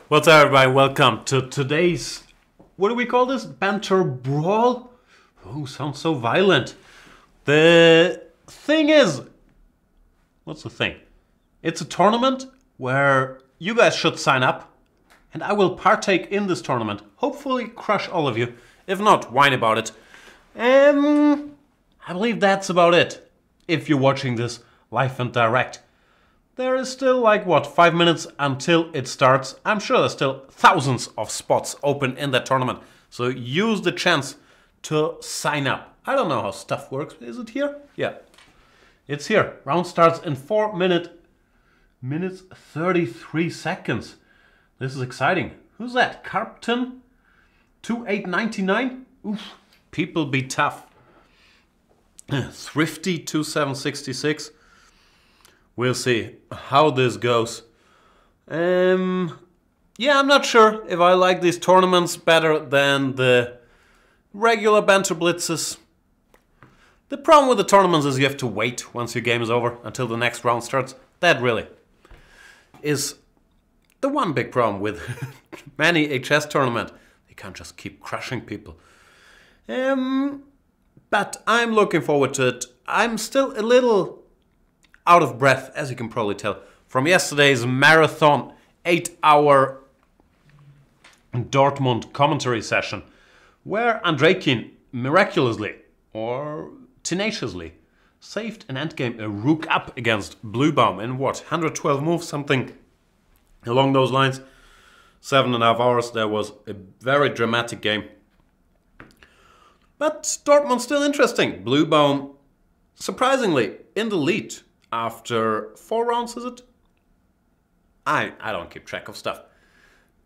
What's up, everybody? Welcome to today's, what do we call this? Banter Brawl? Oh, sounds so violent. The thing is, what's the thing? It's a tournament where you guys should sign up and I will partake in this tournament. Hopefully crush all of you. If not, whine about it. I believe that's about it. If you're watching this live and direct. There is still like, what, 5 minutes until it starts. I'm sure there's still thousands of spots open in that tournament. So use the chance to sign up. I don't know how stuff works. Is it here? Yeah. It's here. Round starts in 4 minutes 33 seconds. This is exciting. Who's that? Carpton? 2899? Oof. People be tough. Thrifty 2766. We'll see how this goes. Yeah, I'm not sure if I like these tournaments better than the regular Banter Blitzes. The problem with the tournaments is you have to wait once your game is over until the next round starts. That really is the one big problem with many HS tournaments. They can't just keep crushing people. But I'm looking forward to it. I'm still a little out of breath, as you can probably tell, from yesterday's marathon 8-hour Dortmund commentary session, where Andrekin miraculously, or tenaciously, saved an endgame a rook up against Bluebaum in what, 112 moves, something along those lines. 7.5 hours, there was a very dramatic game. But Dortmund's still interesting. Bluebaum, surprisingly, in the lead. After 4 rounds, is it? I don't keep track of stuff.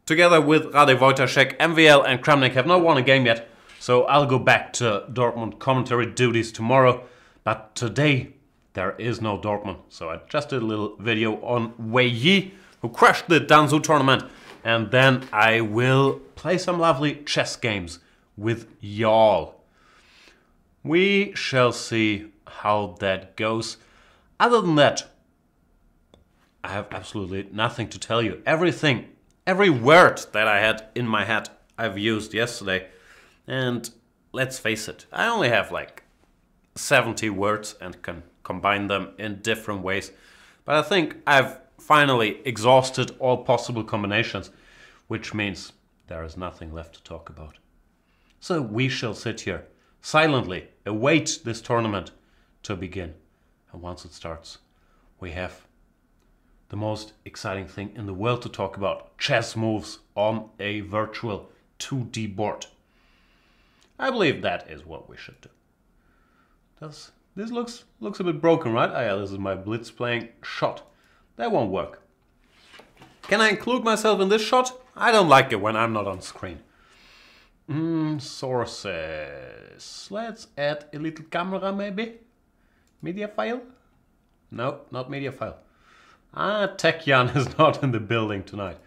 Together with Rade Wojtaszek, MVL and Kramnik have not won a game yet, so I'll go back to Dortmund commentary duties tomorrow. But today, there is no Dortmund, so I just did a little video on Wei Yi, who crushed the Danzhou tournament, and then I will play some lovely chess games with y'all. We shall see how that goes. Other than that, I have absolutely nothing to tell you. Everything, every word that I had in my head, I've used yesterday. And let's face it, I only have like 70 words and can combine them in different ways. But I think I've finally exhausted all possible combinations, which means there is nothing left to talk about. So we shall sit here silently, await this tournament to begin. And once it starts, we have the most exciting thing in the world to talk about. Chess moves on a virtual 2D board. I believe that is what we should do. This looks a bit broken, right? Ah, yeah, this is my Blitz playing shot. That won't work. Can I include myself in this shot? I don't like it when I'm not on screen. Sources. Let's add a little camera maybe. Media file? No, not media file. Tech Jan is not in the building tonight.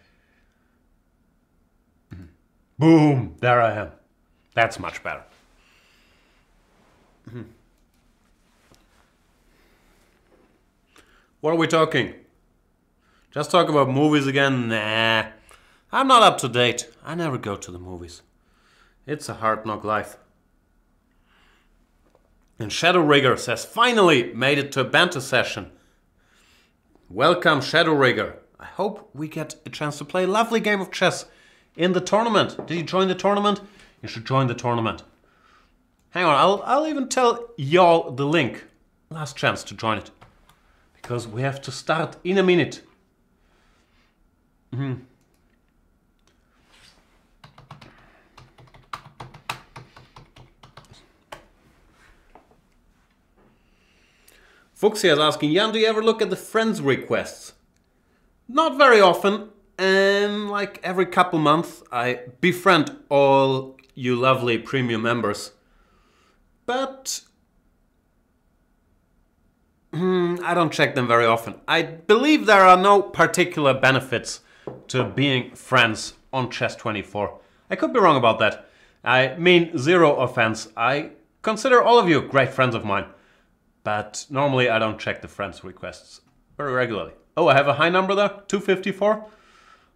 Boom, there I am. That's much better. What are we talking? Just talk about movies again? Nah, I'm not up to date. I never go to the movies. It's a hard knock life. And Shadow Rigger says, finally made it to a banter session. Welcome, Shadow Rigger. I hope we get a chance to play a lovely game of chess in the tournament. Did you join the tournament? You should join the tournament. Hang on, I'll even tell y'all the link. Last chance to join it. Because we have to start in a minute. Fuxia is asking, Jan, do you ever look at the friends requests? Not very often. Like every couple months, I befriend all you lovely premium members. But I don't check them very often. I believe there are no particular benefits to being friends on Chess24. I could be wrong about that. I mean, zero offense. I consider all of you great friends of mine. But normally I don't check the friends requests very regularly. Oh, I have a high number there, 254.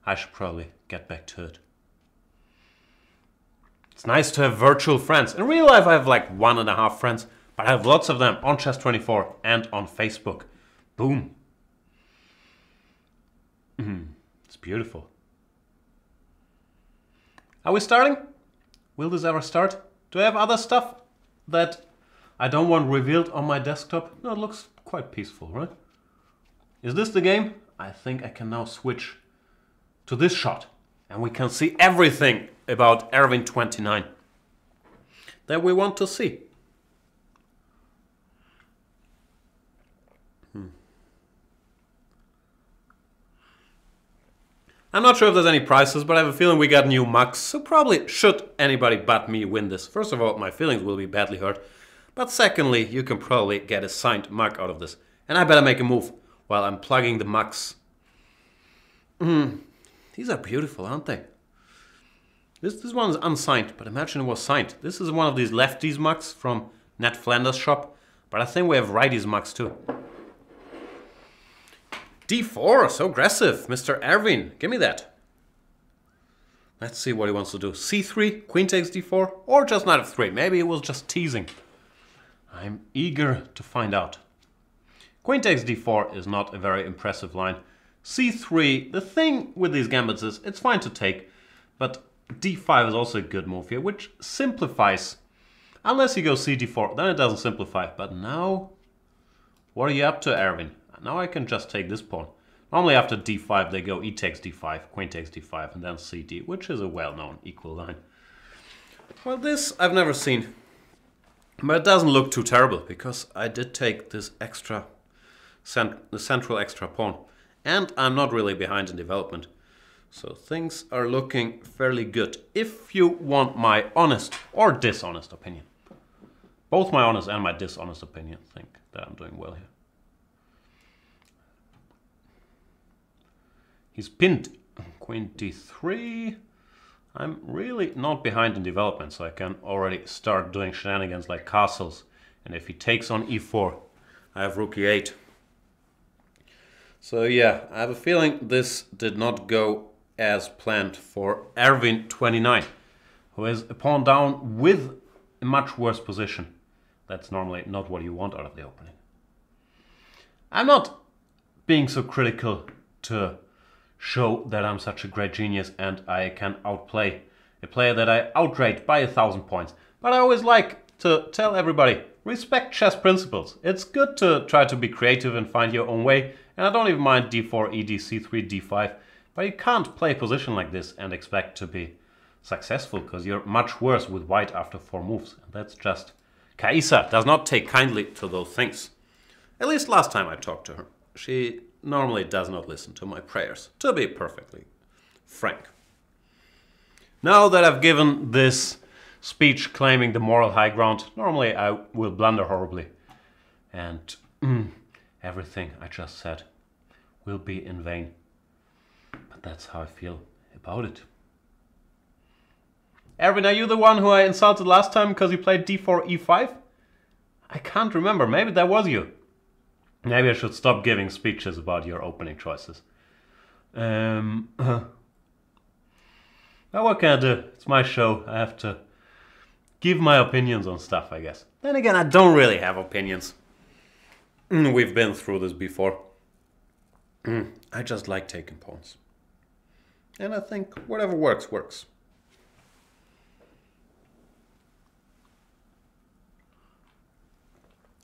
I should probably get back to it. It's nice to have virtual friends. In real life I have like 1.5 friends, but I have lots of them on Chess24 and on Facebook. Boom. It's beautiful. Are we starting? Will this ever start? Do I have other stuff that I don't want revealed on my desktop? No, it looks quite peaceful, right? Is this the game? I think I can now switch to this shot. And we can see everything about Erwin 29 that we want to see. I'm not sure if there's any prizes, but I have a feeling we got new mugs, so probably should anybody but me win this. First of all, my feelings will be badly hurt, but secondly, you can probably get a signed mug out of this. And I better make a move while I'm plugging the mugs. These are beautiful, aren't they? This one is unsigned, but imagine it was signed. This is one of these lefties mugs from Ned Flanders' shop, but I think we have righties mugs too. D4, so aggressive, Mr. Erwin. Give me that. Let's see what he wants to do. C3, queen takes D4, or just knight f3. Maybe he was just teasing. I'm eager to find out. Queen takes D4 is not a very impressive line. C3, the thing with these gambits is it's fine to take, but D5 is also a good move here, which simplifies. Unless you go CD4, then it doesn't simplify. But now, what are you up to, Erwin? Now I can just take this pawn. Normally after D5 they go E takes D5, Queen takes D5 and then CD, which is a well-known equal line. Well, this I've never seen. But it doesn't look too terrible because I did take this extra, the central extra pawn. And I'm not really behind in development. So things are looking fairly good. If you want my honest or dishonest opinion. Both my honest and my dishonest opinion think that I'm doing well here. He's pinned Queen D3. I'm really not behind in development, so I can already start doing shenanigans like castles. And if he takes on E4, I have Rook E8. So yeah, I have a feeling this did not go as planned for Erwin 29, who is a pawn down with a much worse position. That's normally not what you want out of the opening. I'm not being so critical to show that I'm such a great genius and I can outplay a player that I outrate by 1,000 points. But I always like to tell everybody, respect chess principles. It's good to try to be creative and find your own way. And I don't even mind D4, ED, C3, D5. But you can't play a position like this and expect to be successful because you're much worse with white after 4 moves. And that's just... Kaisa does not take kindly to those things. At least last time I talked to her. She normally does not listen to my prayers, to be perfectly frank. Now that I've given this speech claiming the moral high ground, normally I will blunder horribly. And everything I just said will be in vain. But that's how I feel about it. Erwin, are you the one who I insulted last time because you played D4, E5? I can't remember. Maybe that was you. Maybe I should stop giving speeches about your opening choices. Well, what can I do? It's my show. I have to give my opinions on stuff, I guess. Then again, I don't really have opinions. We've been through this before. I just like taking pawns. And I think whatever works, works.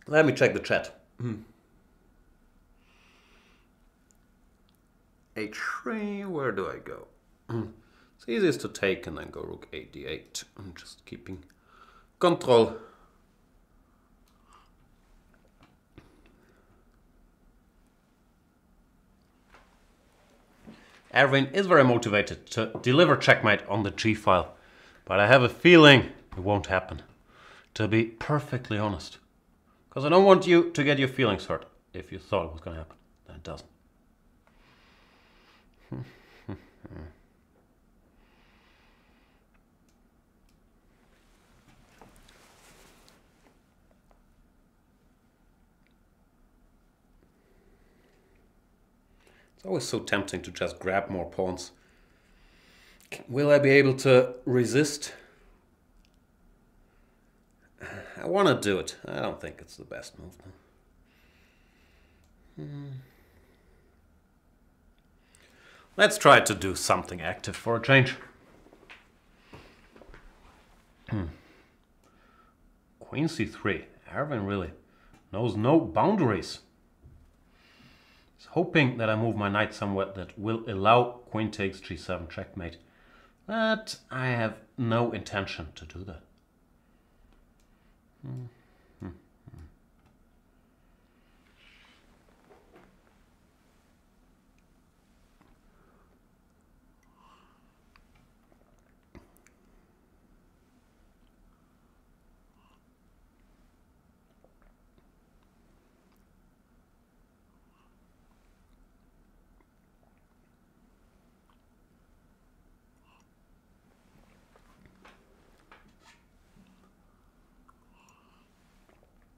Let me check the chat. H3, where do I go? It's easiest to take and then go Rook A, D8. I'm just keeping control. Erwin is very motivated to deliver checkmate on the G file, but I have a feeling it won't happen, to be perfectly honest. Because I don't want you to get your feelings hurt if you thought it was going to happen. Then it doesn't. It's always so tempting to just grab more pawns. Will I be able to resist? I want to do it. I don't think it's the best move. Let's try to do something active for a change. Queen c3. Erwin really knows no boundaries. He's hoping that I move my knight somewhere that will allow queen takes g7 checkmate. But I have no intention to do that.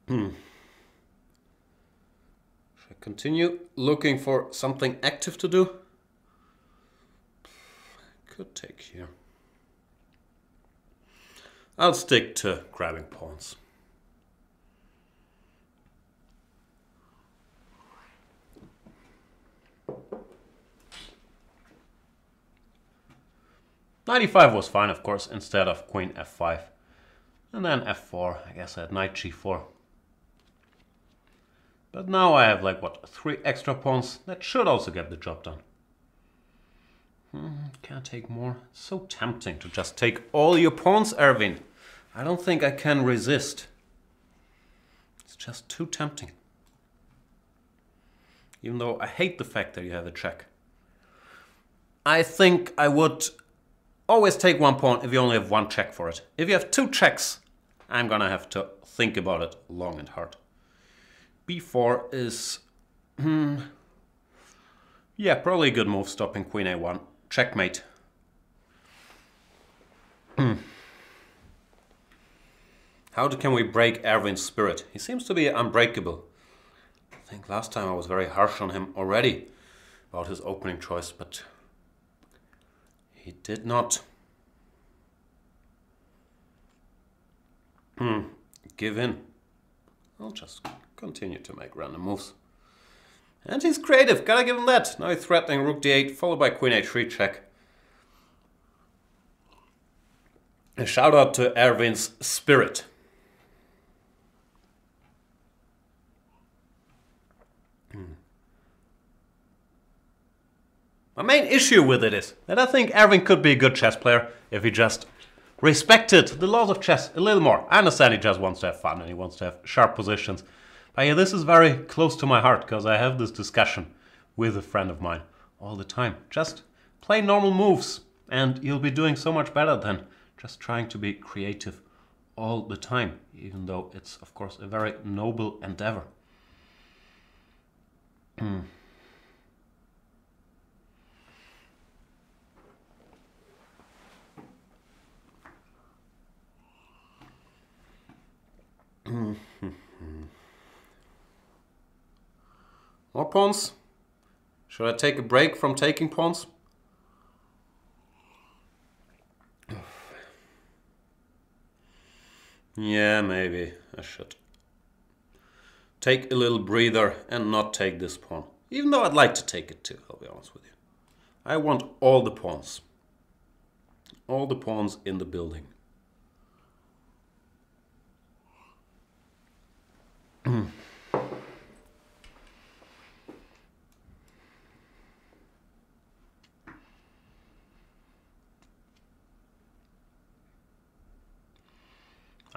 Should I continue looking for something active to do? Could take here. I'll stick to grabbing pawns. Knight e5 was fine, of course, instead of queen f5. And then f4, I guess I had knight g4. But now I have like, what, 3 extra pawns? That should also get the job done. Can't take more. It's so tempting to just take all your pawns, Erwin. I don't think I can resist. It's just too tempting. Even though I hate the fact that you have a check. I think I would always take 1 pawn if you only have 1 check for it. If you have 2 checks, I'm gonna have to think about it long and hard. b4 is, yeah, probably a good move, stopping queen a1. Checkmate. How can we break Erwin's spirit? He seems to be unbreakable. I think last time I was very harsh on him already about his opening choice, but he did not give in. I'll just continue to make random moves. And he's creative, gotta give him that. Now he's threatening rook d8, followed by queen h3 check. A shout out to Erwin's spirit. My main issue with it is that I think Erwin could be a good chess player if he just respected the laws of chess a little more. I understand he just wants to have fun and he wants to have sharp positions. But yeah, this is very close to my heart because I have this discussion with a friend of mine all the time. Just play normal moves and you'll be doing so much better than just trying to be creative all the time, even though it's, of course, a very noble endeavor. More pawns? Should I take a break from taking pawns? Yeah, maybe I should. Take a little breather and not take this pawn. Even though I'd like to take it too, I'll be honest with you. I want all the pawns. All the pawns in the building.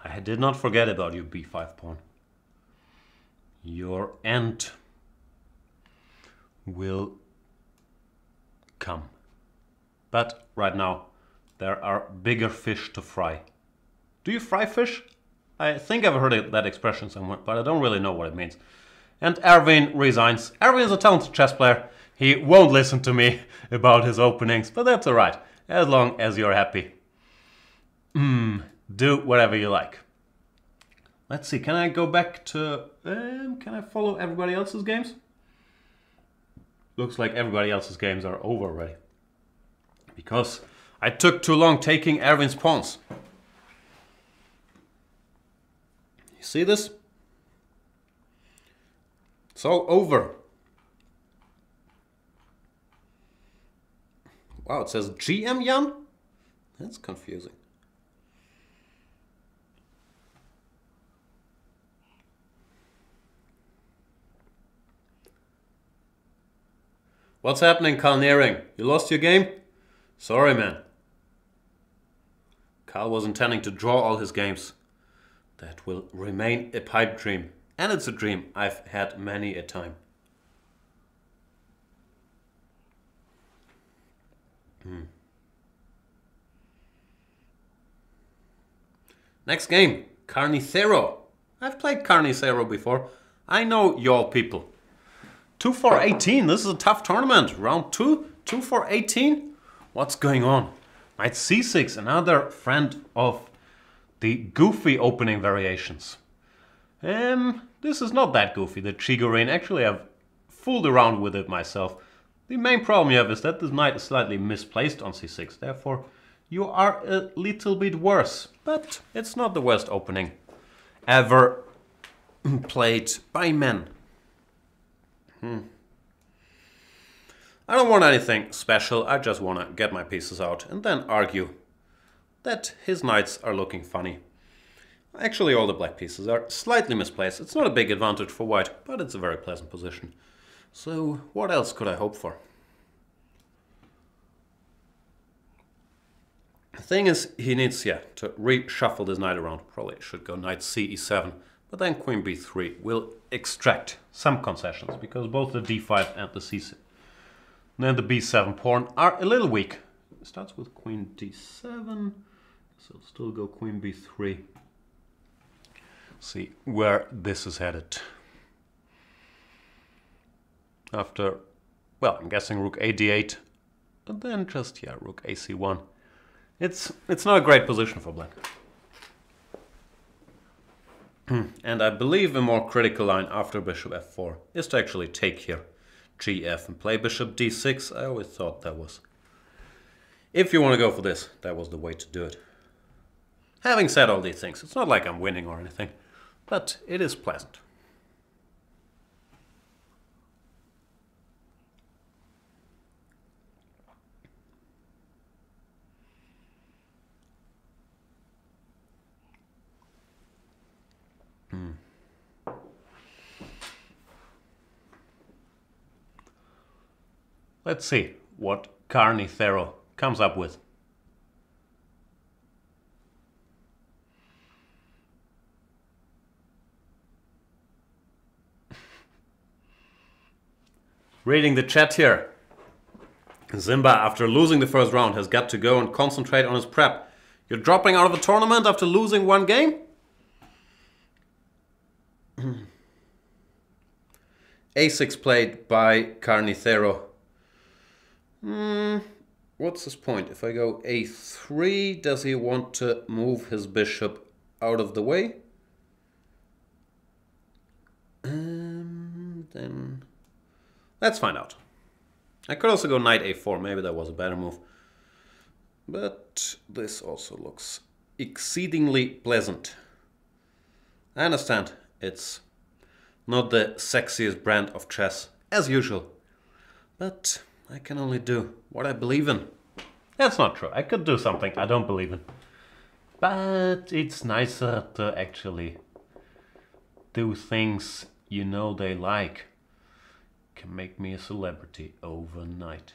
I did not forget about your b5 pawn. Your end will come. But right now, there are bigger fish to fry. Do you fry fish? I think I've heard that expression somewhere, but I don't really know what it means. And Erwin resigns. Erwin is a talented chess player. He won't listen to me about his openings, but that's alright, as long as you're happy. Do whatever you like. Let's see, can I go back to... can I follow everybody else's games? Looks like everybody else's games are over already. Because I took too long taking Erwin's pawns. You see this? It's all over. Wow, it says GM Jan? That's confusing. What's happening, Carl Nearing? You lost your game? Sorry, man. Carl was intending to draw all his games. That will remain a pipe dream. And it's a dream I've had many a time. Next game, Carnicero. I've played Carnicero before. I know y'all people. 2 for 18. This is a tough tournament. Round 2, 2 for 18. What's going on? Knight c6, another friend of the goofy opening variations. This is not that goofy, the Chigurine. Actually, I've fooled around with it myself. The main problem you have is that this knight is slightly misplaced on c6. Therefore, you are a little bit worse. But it's not the worst opening ever played by men. I don't want anything special. I just want to get my pieces out and then argue that his knights are looking funny. Actually, all the black pieces are slightly misplaced. It's not a big advantage for white, but it's a very pleasant position. So what else could I hope for? The thing is, he needs, to reshuffle this knight around. Probably should go knight c e7, but then queen b3 will extract some concessions, because both the d5 and the c6 and the b7 pawn are a little weak. It starts with queen d7, so still go queen b3. See where this is headed. After, well, I'm guessing rook a d8, but then just, rook a c1. It's not a great position for black. And I believe a more critical line after bishop f4 is to actually take here gf and play bishop d6. I always thought that was, if you want to go for this, that was the way to do it. Having said all these things, it's not like I'm winning or anything, but it is pleasant. Let's see what Carnicero comes up with. Reading the chat here. Zimba, after losing the first round, has got to go and concentrate on his prep. You're dropping out of the tournament after losing one game? A6 played by Carnicero. What's his point? If I go a3, does he want to move his bishop out of the way? Then let's find out. I could also go knight a4. Maybe that was a better move. But this also looks exceedingly pleasant. I understand it's not the sexiest brand of chess, as usual. But I can only do what I believe in. That's not true. I could do something I don't believe in. But it's nicer to actually do things you know they like. Can make me a celebrity overnight.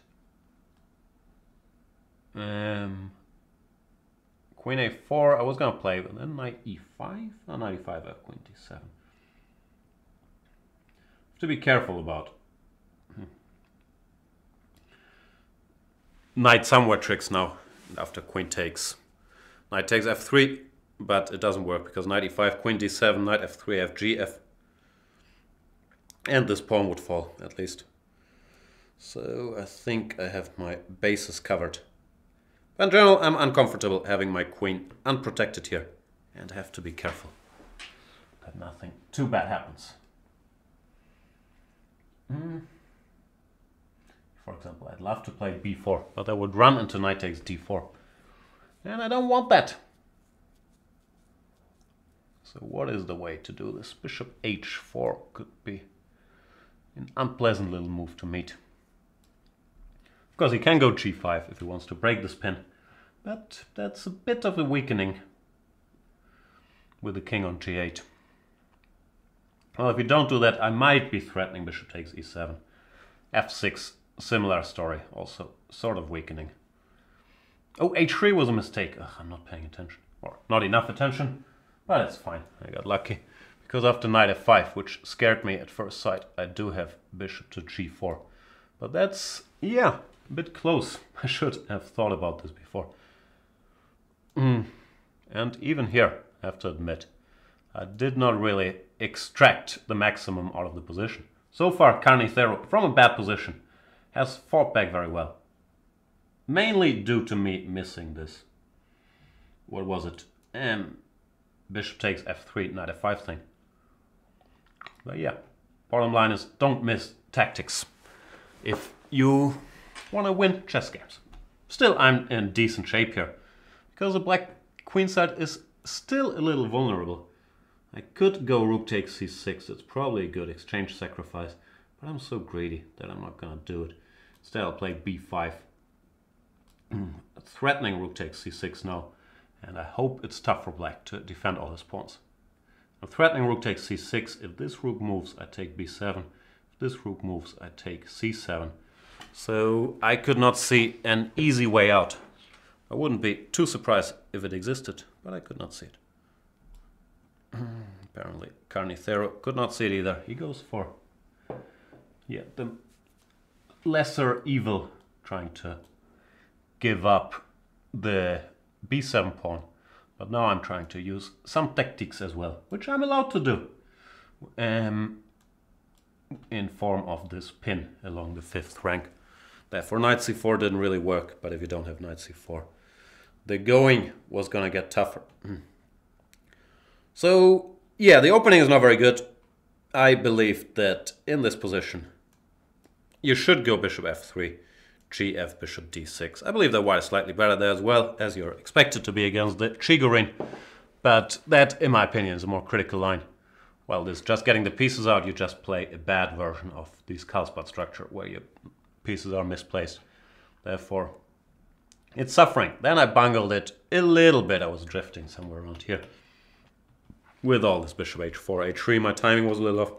Queen a4 I was gonna play, but then knight e5? No, knight e5, I have queen d7. Have to be careful about knight somewhere tricks now after queen takes. Knight takes f3, but it doesn't work because knight e5, queen d7, knight f3, f gf. And this pawn would fall, at least. So I think I have my bases covered. But in general, I'm uncomfortable having my queen unprotected here. And I have to be careful that nothing too bad happens. for example. I'd love to play b4, but I would run into knight takes d4. And I don't want that. So what is the way to do this? Bishop h4 could be an unpleasant little move to meet. Of course, he can go g5 if he wants to break this pin, but that's a bit of a weakening with the king on g8. Well, if you don't do that, I might be threatening bishop takes e7. f6, similar story, also sort of weakening. Oh, h3 was a mistake. Ugh, I'm not paying attention, or not enough attention, but it's fine. I got lucky, because after knight f5, which scared me at first sight, I do have bishop to g4. But that's, yeah, a bit close. I should have thought about this before. And even here, I have to admit, I did not really extract the maximum out of the position. So far, Carnicero, from a bad position, has fought back very well. Mainly due to me missing this. What was it? Bishop takes f3, knight f5 thing. But yeah, bottom line is don't miss tactics if you want to win chess games. Still, I'm in decent shape here, because the black queen side is still a little vulnerable. I could go rook takes c6, it's probably a good exchange sacrifice, but I'm so greedy that I'm not gonna do it. Instead I'll play b5. Threatening rook takes c6 now, and I hope it's tough for black to defend all his pawns. I'm threatening rook takes c6, if this rook moves I take b7, if this rook moves I take c7. So I could not see an easy way out. I wouldn't be too surprised if it existed, but I could not see it. Apparently Carnicero could not see it either. He goes for, yeah, the lesser evil, trying to give up the b7 pawn. But now I'm trying to use some tactics as well, which I'm allowed to do, in form of this pin along the 5th rank. Therefore knight c4 didn't really work, but if you don't have knight c4, the going was gonna get tougher. So yeah, the opening is not very good. I believe that in this position you should go bishop f3, gf, bishop d6. I believe that white is slightly better there as well, as you're expected to be against the Chigorin. But that, in my opinion, is a more critical line. While this just getting the pieces out, you just play a bad version of this Karlsbad structure, where your pieces are misplaced. Therefore, it's suffering. Then I bungled it a little bit. I was drifting somewhere around here. With all this bishop h4, h3, my timing was a little off.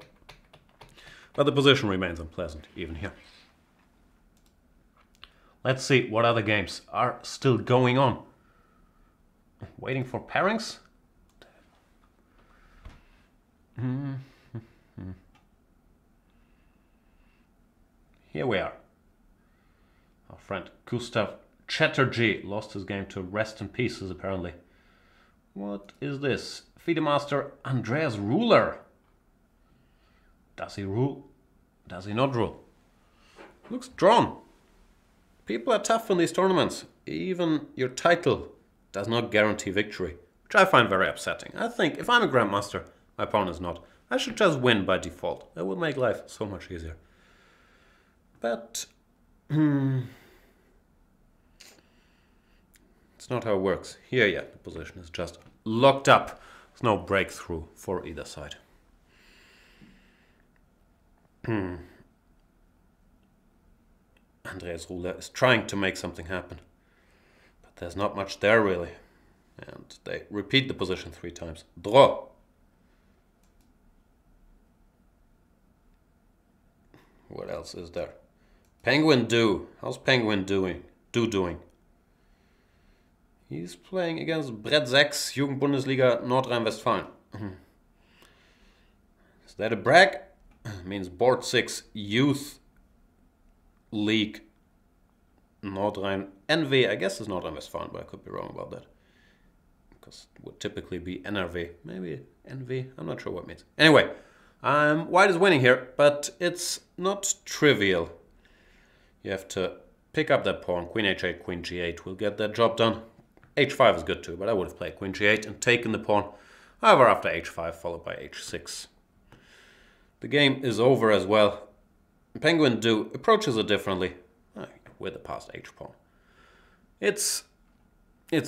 But the position remains unpleasant, even here. Let's see what other games are still going on. Waiting for pairings? Here we are. Our friend Gustav Chatterjee lost his game to Rest in Pieces, apparently. What is this? FIDE Master Andreas Ruler. Does he rule? Does he not rule? Looks drawn. People are tough in these tournaments. Even your title does not guarantee victory, which I find very upsetting. I think if I'm a Grandmaster, my opponent is not, I should just win by default. That would make life so much easier. But it's not how it works. Here, yeah, the position is just locked up. There's no breakthrough for either side. Andreas Ruler is trying to make something happen, but there's not much there really. And they repeat the position 3 times. Draw. What else is there? Penguin Do. How's Penguin doing? He's playing against Brett Sachs, Jugendbundesliga Nordrhein-Westfalen. Is that a brag? Means Board 6 Youth League Nordrhein NV. I guess it's Nordrhein-Westfalen, but I could be wrong about that. Because it would typically be NRV. Maybe NV. I'm not sure what it means. Anyway, white is winning here, but it's not trivial. You have to pick up that pawn. Queen h8, queen g8 will get that job done. h5 is good too, but I would have played queen g8 and taken the pawn. However, after h5 followed by h6. The game is over as well. Penguin Do approaches it differently. with the passed h-pawn. It's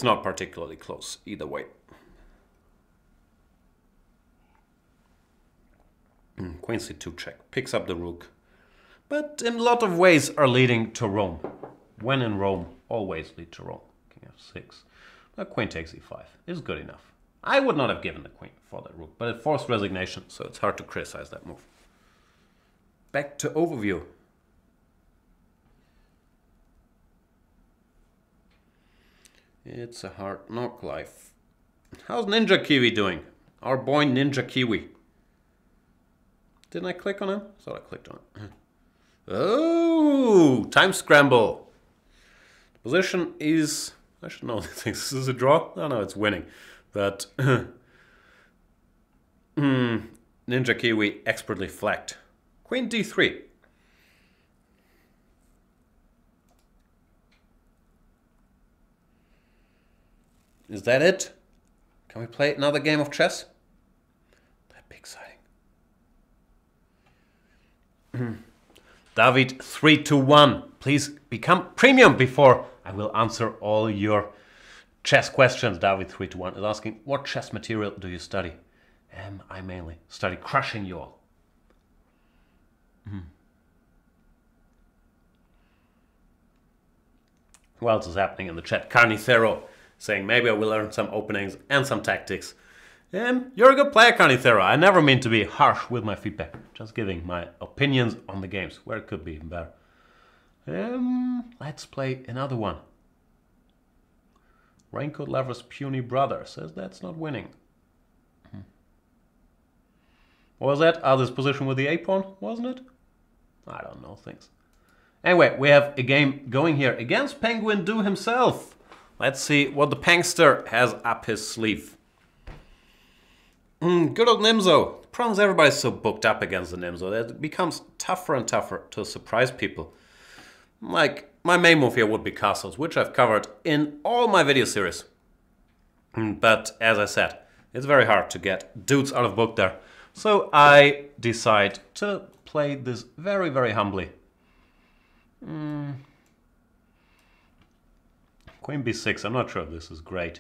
not particularly close either way. Queen c2 check, picks up the rook. But in a lot of ways are leading to Rome. When in Rome, always lead to Rome. King f6. But queen takes e5 is good enough. I would not have given the queen for that rook, but it forced resignation, so it's hard to criticize that move. Back to overview. It's a hard knock life. How's Ninja Kiwi doing? Our boy Ninja Kiwi. Didn't I click on him? I thought I clicked on it. Oh, time scramble. The position is, I should know these things. This is a draw? No, it's winning. But Ninja Kiwi expertly flagged. Queen d3. Is that it? Can we play another game of chess? That'd be exciting. David 321. Please become premium before I will answer all your chess questions. David 321 is asking, what chess material do you study? I mainly study crushing you all. Who else is happening in the chat? Carnicero saying maybe I will learn some openings and some tactics. You're a good player, Carnicero. I never mean to be harsh with my feedback. Just giving my opinions on the games, where it could be even better. Let's play another one. Raincoat Lover's Puny Brother says that's not winning. What was that? This position with the a-pawn, wasn't it? I don't know things. Anyway, we have a game going here against Penguin Do himself. Let's see what the Pangster has up his sleeve. Good old Nimzo. The problem is everybody's so booked up against the Nimzo that it becomes tougher and tougher to surprise people. Like, my main move here would be castles, which I've covered in all my video series. But, as I said, it's very hard to get dudes out of book there. So I decide to play this very, very humbly. Queen b6, I'm not sure if this is great.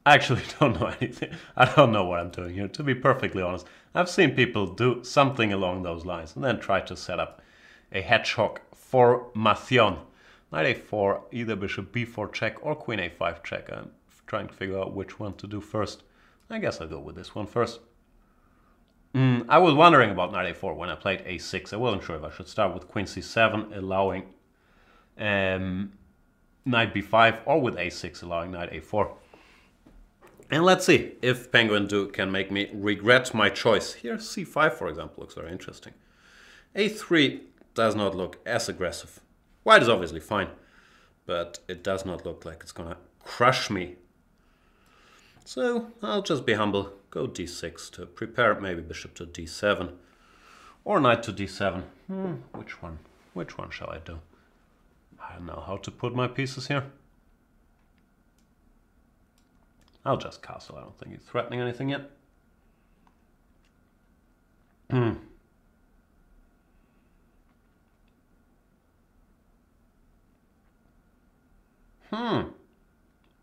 I actually don't know anything. I don't know what I'm doing here, to be perfectly honest. I've seen people do something along those lines and then try to set up a hedgehog formation. Knight a4, either bishop b4 check or queen a5 check. I'm trying to figure out which one to do first. I guess I'll go with this one first. I was wondering about knight a4 when I played a6. I wasn't sure if I should start with queen c7, allowing knight b5, or with a6, allowing knight a4. And let's see if Penguin Do can make me regret my choice. Here, c5, for example, looks very interesting. a3 does not look as aggressive. White is obviously fine, but it does not look like it's gonna crush me. So I'll just be humble, go d6 to prepare maybe bishop to d7 or knight to d7. Which one? Which one shall I do? I don't know how to put my pieces here. I'll just castle. I don't think he's threatening anything yet.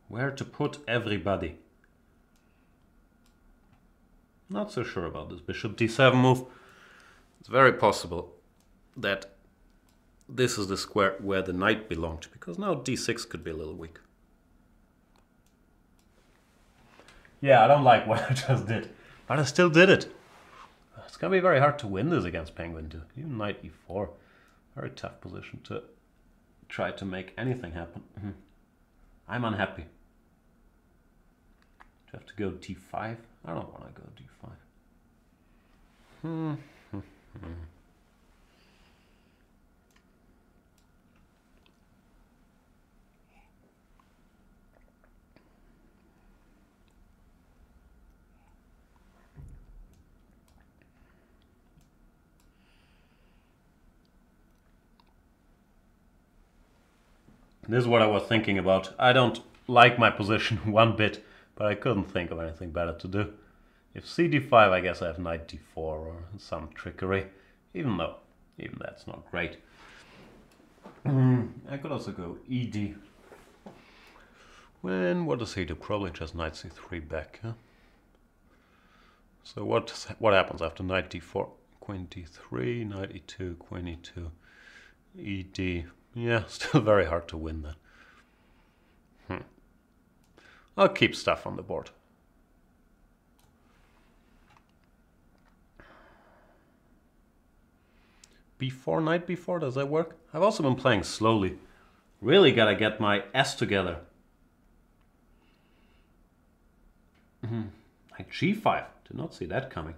Where to put everybody? Not so sure about this bishop d7 move. It's very possible that this is the square where the knight belonged, because now d6 could be a little weak. Yeah, I don't like what I just did, but I still did it. It's gonna be very hard to win this against Penguin Do. Even knight e4, very tough position to try to make anything happen. I'm unhappy. Do I have to go d5? I don't want to go d5. This is what I was thinking about. I don't like my position one bit, but I couldn't think of anything better to do. If cd5, I guess I have knight d4 or some trickery, even that's not great. I could also go ED. What does he do? Probably just knight c3 back, huh? So what happens after knight d4? Queen d3, knight e2, queen e2, ed. Yeah, still very hard to win that. I'll keep stuff on the board. b4, knight b4, does that work? I've also been playing slowly. Really gotta get my S together. Like g5, did not see that coming.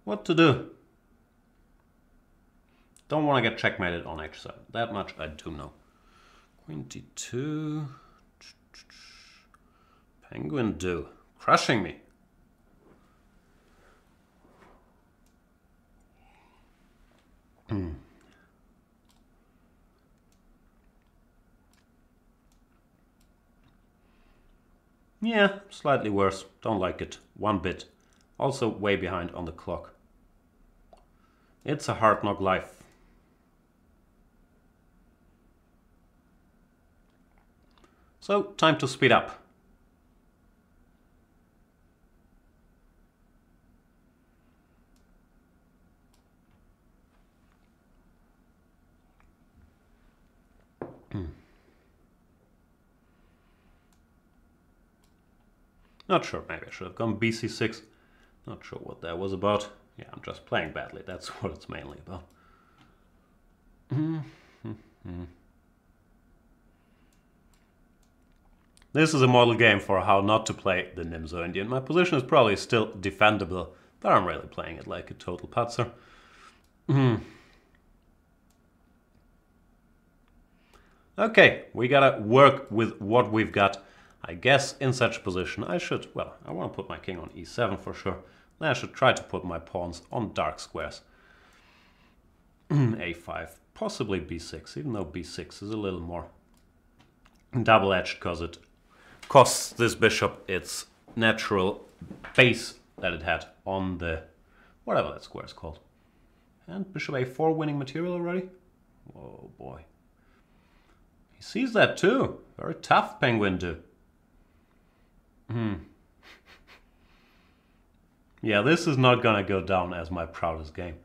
What to do? Don't want to get checkmated on h7. That much I do know. Queen d2. Penguin do. Crushing me. Yeah, slightly worse. Don't like it. One bit. Also way behind on the clock. It's a hard knock life. So, time to speed up. Not sure, maybe I should have gone bc6. Not sure what that was about. Yeah, I'm just playing badly, that's what it's mainly about. This is a model game for how not to play the Nimzo Indian. My position is probably still defendable, but I'm really playing it like a total patzer. Okay, we gotta work with what we've got. I guess in such a position I should, well, I want to put my king on e7 for sure. Then I should try to put my pawns on dark squares. a5, possibly b6, even though b6 is a little more double-edged because it costs this bishop its natural base that it had on the, whatever that square is called. And bishop a4 winning material already? Whoa, boy. He sees that too. Very tough, Penguin do. Yeah, this is not gonna go down as my proudest game.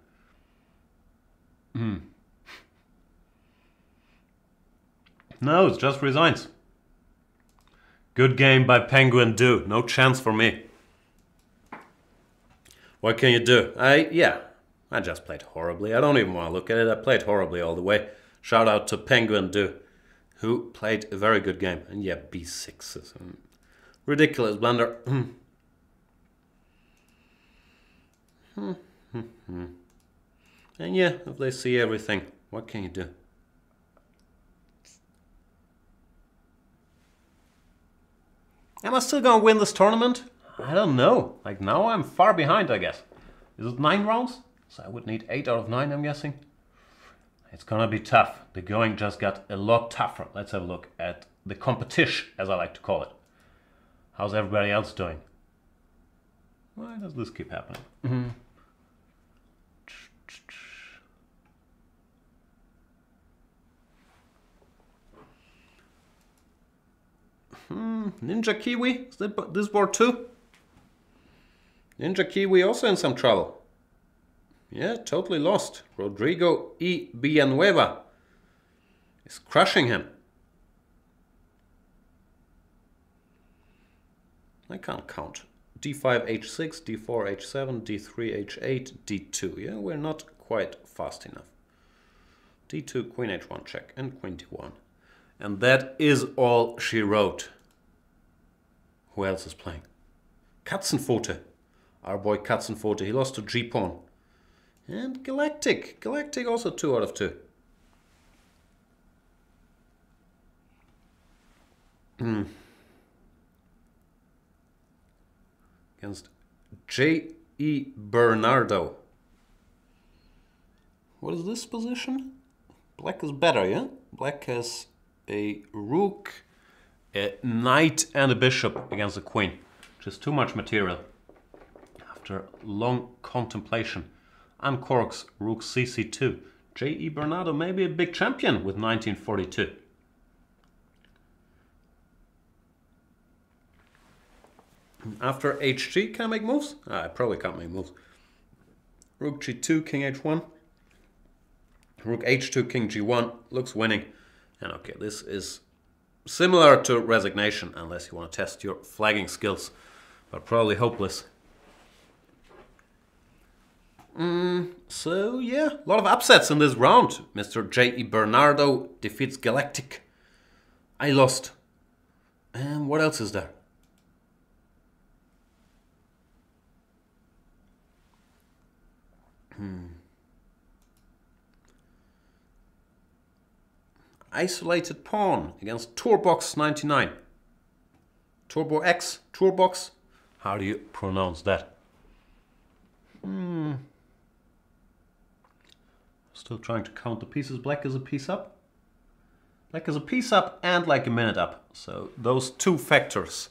No, it just resigns. Good game by Penguin do. No chance for me. What can you do? I just played horribly. I don't even want to look at it. I played horribly all the way. Shout out to Penguin do, who played a very good game. And yeah, b6 is ridiculous blunder. And yeah, if they see everything, what can you do? Am I still gonna win this tournament? I don't know. Like now I'm far behind, I guess. Is it 9 rounds? So I would need 8 out of 9, I'm guessing. It's gonna be tough. The going just got a lot tougher. Let's have a look at the competition, as I like to call it. How's everybody else doing? Why does this keep happening? Ninja Kiwi? Is that this board too? Ninja Kiwi also in some trouble. Yeah, totally lost. Rodrigo E. Villanueva is crushing him. I can't count. d5, h6, d4, h7, d3, h8, d2. Yeah, we're not quite fast enough. d2, queen h1 check, and queen d1. And that is all she wrote. Who else is playing? Katzenpfote. Our boy Katzenpfote. He lost to g-pawn. And Galactic. Galactic also 2 out of 2. Against J.E. Bernardo. What is this position? Black is better, yeah? Black has a rook, a knight, and a bishop against a queen. Which is too much material. After long contemplation, uncorks rook cc2. J.E. Bernardo may be a big champion with 1942. After hg, can I make moves? I probably can't make moves. Rook g2, king h1. Rook h2, king g1. Looks winning. And okay, this is similar to resignation, unless you want to test your flagging skills, but probably hopeless. So yeah, a lot of upsets in this round. Mr. J.E. Bernardo defeats Galactic. I lost. And what else is there? Isolated pawn against Turbox 99. Turbo X, Turbox. How do you pronounce that? Still trying to count the pieces. Black is a piece up. Black is a piece up and like a minute up. So those two factors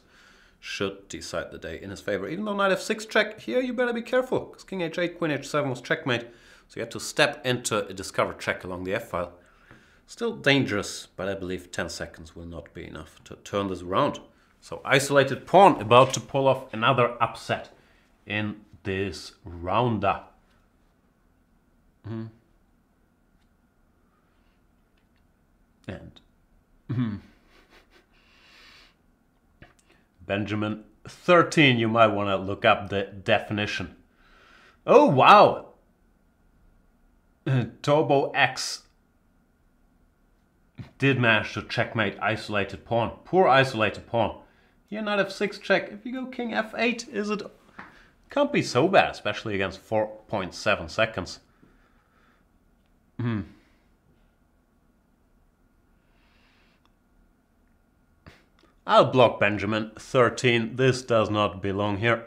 should decide the day in his favor. Even though knight f6 check, here you better be careful, because king h8, queen h7 was checkmate. So you have to step into a discovered check along the f-file. Still dangerous, but I believe 10 seconds will not be enough to turn this around. So isolated pawn about to pull off another upset in this rounder. And Benjamin 13, you might want to look up the definition. Oh wow! Turbo X did manage to checkmate isolated pawn. Poor isolated pawn. Here knight f6 check. If you go king f8, is it? Can't be so bad, especially against 4.7 seconds. I'll block Benjamin 13. This does not belong here.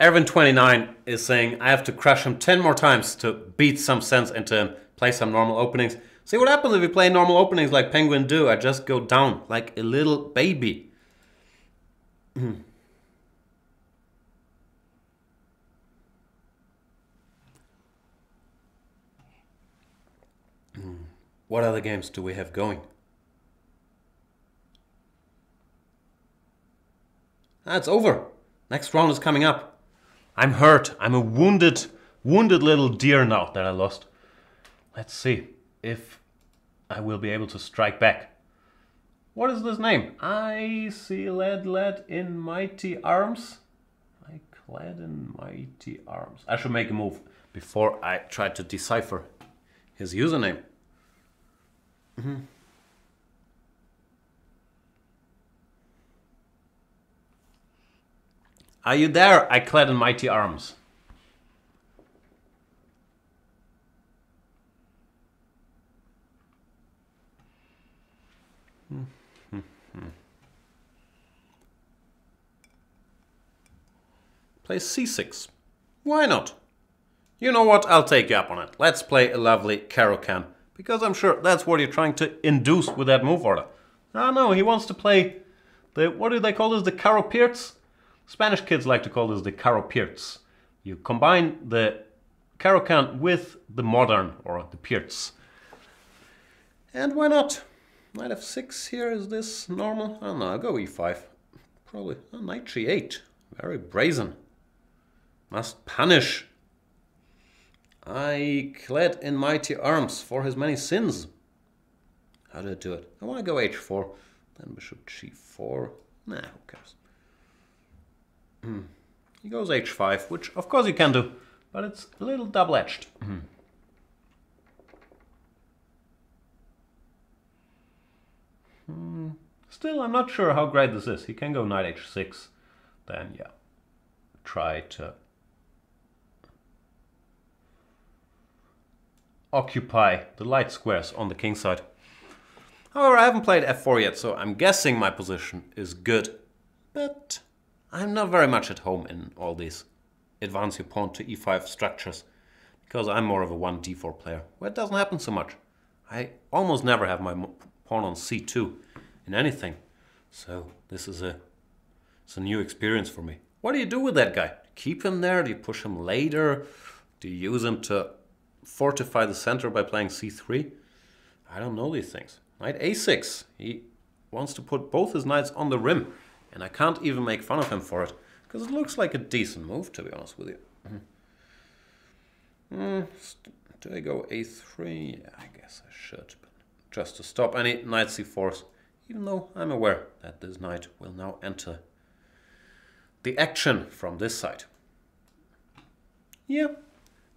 Erwin29 is saying, I have to crush him 10 more times to beat some sense into him, play some normal openings. See what happens if you play normal openings like Penguin do. I just go down like a little baby. What other games do we have going? It's over. Next round is coming up. I'm hurt. I'm a wounded little deer now that I lost. Let's see if I will be able to strike back. What is this name? I see led in mighty arms. I clad in mighty arms. I should make a move before I try to decipher his username. Are you there? I clad in mighty arms. Play c6. Why not? You know what? I'll take you up on it. Let's play a lovely Caro-Can, because I'm sure that's what you're trying to induce with that move order. Oh no, he wants to play the, what do they call this, the Caro-Pierts? Spanish kids like to call this the Caro-Pierts. You combine the Caro-Can with the modern, or the Pierts. And why not? Knight f6 here, is this normal? Oh no, I'll go e5. Probably. Oh, knight g8. Very brazen. Must punish. I clad in mighty arms for his many sins. How did I do it? I want to go h4. Then bishop g4. Nah, who cares? He goes h5, which of course you can do, but it's a little double-edged. Still, I'm not sure how great this is. He can go knight h6. Then, yeah, try to occupy the light squares on the king side. However, I haven't played f4 yet, so I'm guessing my position is good. But I'm not very much at home in all these advance your pawn to e5 structures, because I'm more of a 1d4 player, where it doesn't happen so much. I almost never have my pawn on c2 in anything, so this is it's a new experience for me. What do you do with that guy? Keep him there? Do you push him later? Do you use him to fortify the center by playing c3? I don't know these things. Knight a6. He wants to put both his knights on the rim, and I can't even make fun of him for it, because it looks like a decent move, to be honest with you. Do I go a3? Yeah, I guess I should, but just to stop any knight c4s, even though I'm aware that this knight will now enter the action from this side. Yeah,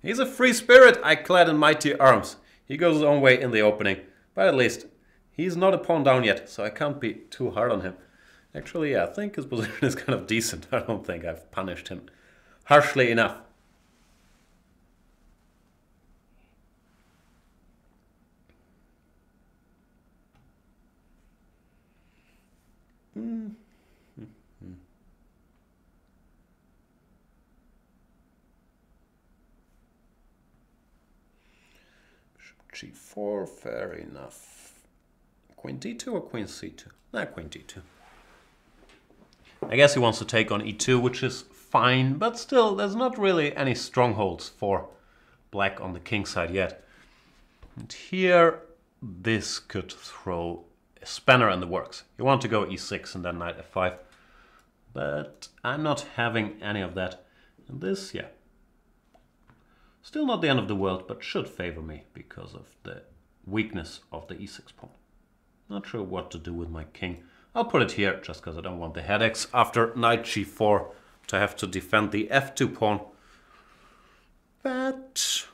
he's a free spirit, I clad in mighty arms. He goes his own way in the opening, but at least he's not a pawn down yet, so I can't be too hard on him. Actually, yeah, I think his position is kind of decent. I don't think I've punished him harshly enough. G4, fair enough. Queen d2 or queen c2? Nah, queen d2. I guess he wants to take on e2, which is fine, but still, there's not really any strongholds for black on the king side yet. And here, this could throw a spanner in the works. You want to go e6 and then knight f5, but I'm not having any of that. And this, yeah, still not the end of the world, but should favor me because of the weakness of the e6 pawn. Not sure what to do with my king. I'll put it here just because I don't want the headaches after knight g4 to have to defend the f2 pawn. But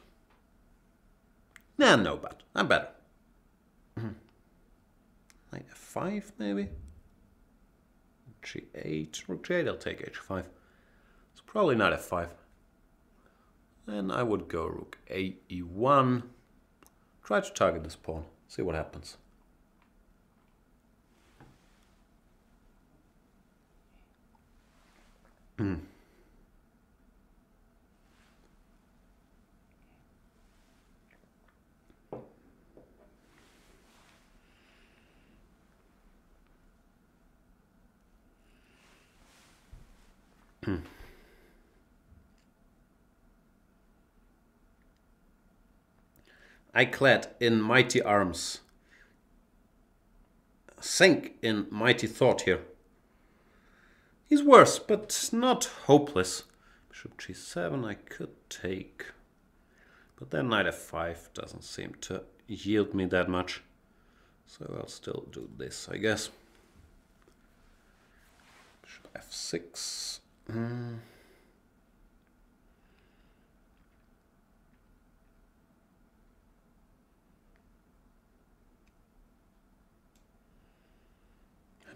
nah, no, but I'm better. Knight f5 maybe. G8, rook g8. I'll take h5. It's probably knight f5. Then I would go rook a e1. Try to target this pawn. See what happens. I clad in mighty arms. Sink in mighty thought here. He's worse, but not hopeless. Bishop g7 I could take. But then knight f5 doesn't seem to yield me that much. So I'll still do this, I guess. Bishop f6. I'm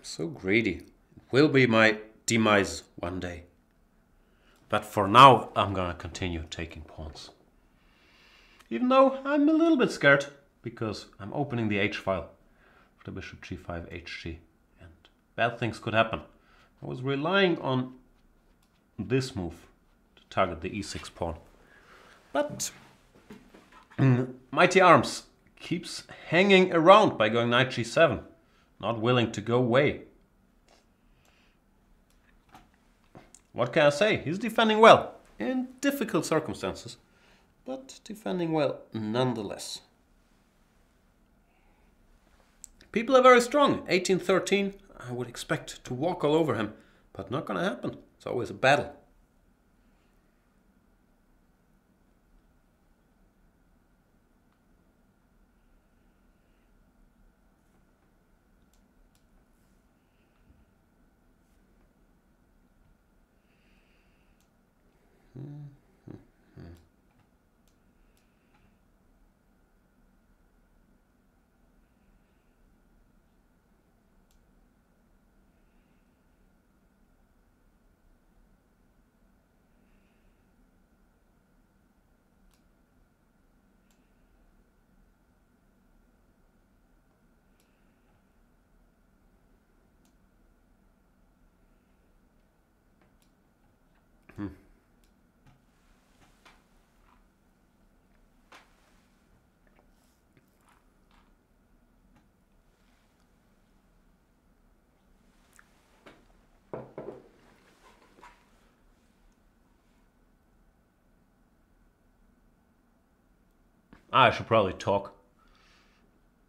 so greedy. It will be my demise one day. But for now, I'm gonna continue taking pawns. Even though I'm a little bit scared, because I'm opening the H file for the bishop g5, hg, and bad things could happen. I was relying on this move to target the e6 pawn. But mighty arms keeps hanging around by going knight g7, not willing to go away. What can I say? He's defending well in difficult circumstances, but defending well nonetheless. People are very strong. 18-13, I would expect to walk all over him, but not gonna happen. It's always a battle. I should probably talk.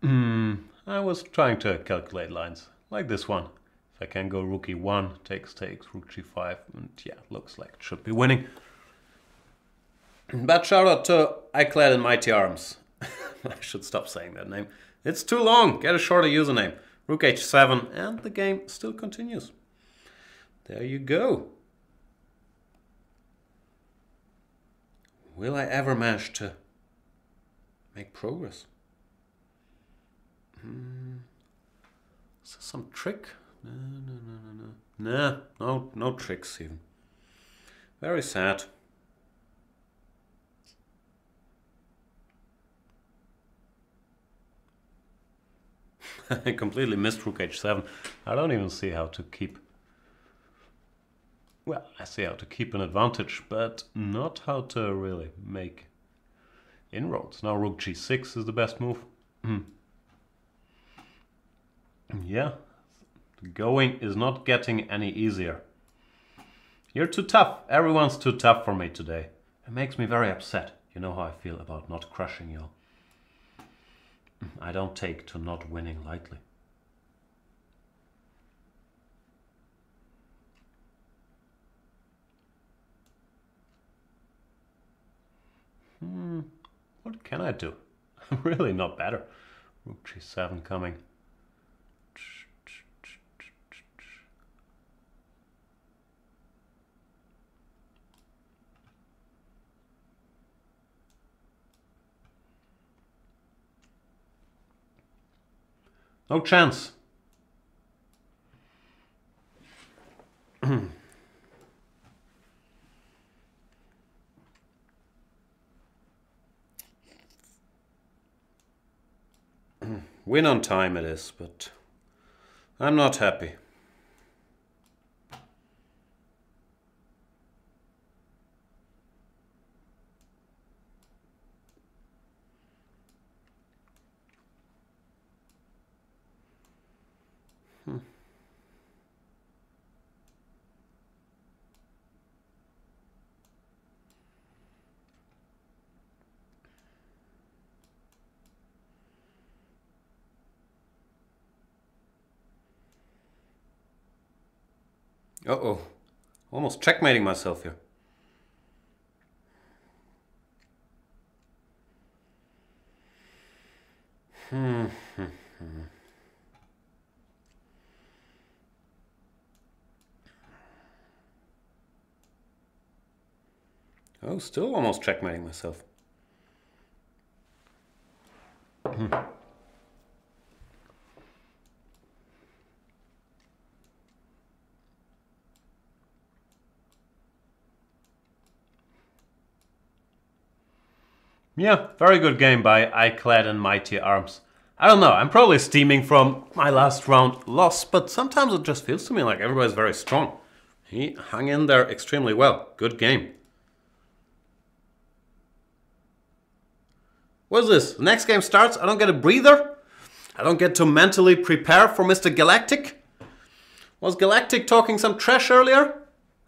I was trying to calculate lines, like this one. If I can go rook e1, takes, rook g5, and yeah, looks like it should be winning. But shout out to iClad and Mighty Arms. I should stop saying that name. It's too long, get a shorter username. Rook h7, and the game still continues. There you go. Will I ever manage to make progress? Is there some trick? No tricks even. Very sad. I completely missed rook h7. I don't even see how to keep... Well, I see how to keep an advantage, but not how to really make inroads. Now rook g6 is the best move. Yeah, going is not getting any easier. You're too tough. Everyone's too tough for me today. It makes me very upset. You know how I feel about not crushing you. I don't take to not winning lightly. What can I do? Really not better. Rook g7 coming. No chance. Win on time it is, but I'm not happy. Uh-oh. Almost checkmating myself here. Oh, still almost checkmating myself. Yeah, very good game by iClad and Mighty Arms. I don't know, I'm probably steaming from my last round loss, but sometimes it just feels to me like everybody's very strong. He hung in there extremely well. Good game. What's this? The next game starts, I don't get a breather? I don't get to mentally prepare for Mr. Galactic? Was Galactic talking some trash earlier?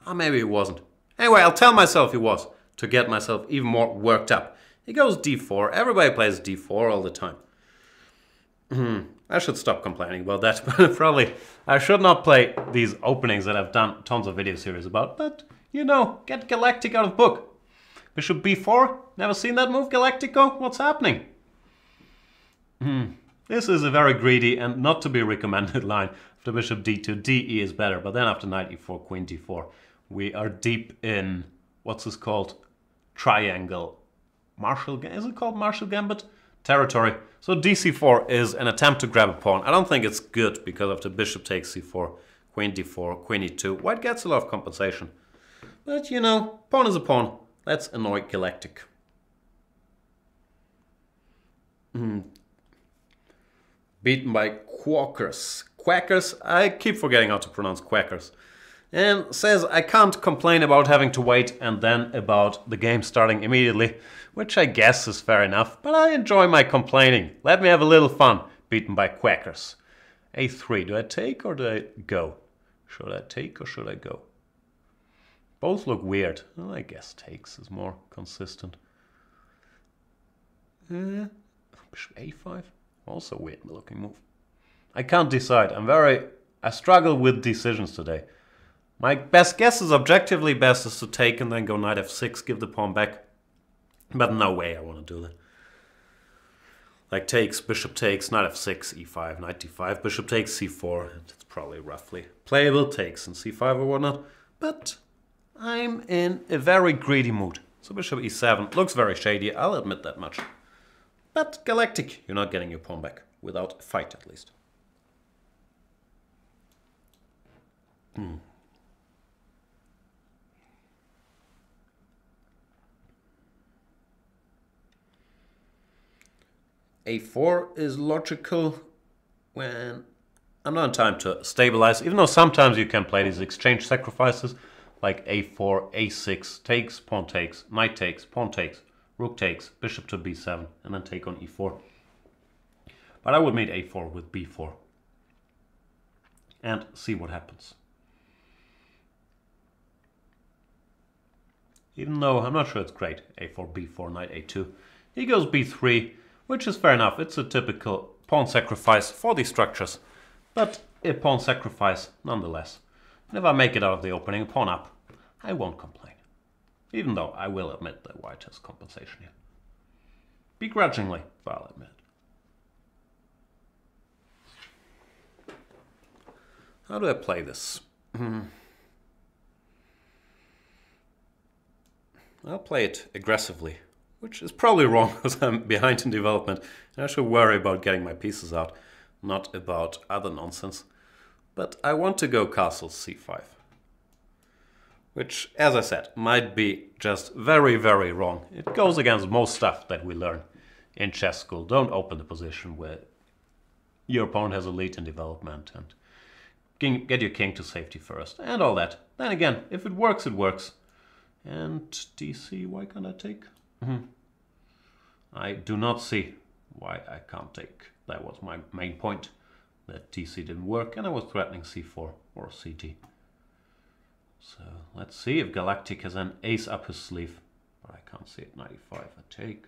Oh, maybe he wasn't. Anyway, I'll tell myself he was, to get myself even more worked up. He goes d4. Everybody plays d4 all the time. I should stop complaining about that, but probably I should not play these openings that I've done tons of video series about. But, you know, get Galactic out of book. Bishop b4? Never seen that move, Galactico? What's happening? This is a very greedy and not to be recommended line. After bishop d2, de is better, but then after knight e4, queen d4, we are deep in, what's this called? Triangle. Is it called Marshall Gambit? Territory. So dc4 is an attempt to grab a pawn. I don't think it's good because after bishop takes c4, queen d4, queen e2, white gets a lot of compensation. But you know, pawn is a pawn. Let's annoy Galactic. Beaten by Quackers. Quackers? I keep forgetting how to pronounce Quackers. And says I can't complain about having to wait and then about the game starting immediately, which I guess is fair enough, but I enjoy my complaining. Let me have a little fun. Beaten by Quackers. a3, do I take or do I go? Should I take or should I go? Both look weird. Well, I guess takes is more consistent. Bishop a5. Also weird looking move. I can't decide. I struggle with decisions today. My best guess is objectively best is to take and then go knight f6, give the pawn back. But no way I want to do that. Like takes, bishop takes, knight f6, e5, knight d5, bishop takes, c4. It's probably roughly playable, takes and c5 or whatnot. But I'm in a very greedy mood. So bishop e7 looks very shady, I'll admit that much. But Galactic, you're not getting your pawn back. Without a fight, at least. A4 is logical when I'm not in time to stabilize, even though sometimes you can play these exchange sacrifices, like a4, a6, takes, pawn takes, knight takes, pawn takes, rook takes, bishop to b7, and then take on e4. But I would mate a4 with b4 and see what happens. Even though I'm not sure it's great, a4, b4, knight a2. He goes b3, which is fair enough. It's a typical pawn sacrifice for these structures, but a pawn sacrifice nonetheless. And if I make it out of the opening, pawn up, I won't complain. Even though I will admit that white has compensation here. Begrudgingly, but I'll admit it. How do I play this? I'll play it aggressively, which is probably wrong because I'm behind in development and I should worry about getting my pieces out, not about other nonsense. But I want to go castle c5, which, as I said, might be just very, very wrong. It goes against most stuff that we learn in chess school. Don't open the position where your opponent has a lead in development and get your king to safety first and all that. Then again, if it works, it works. And dc, why can't I take? I do not see why I can't take. That was my main point, that dc didn't work and I was threatening c4 or ct. So let's see if Galactic has an ace up his sleeve. But I can't see it. 95, I take.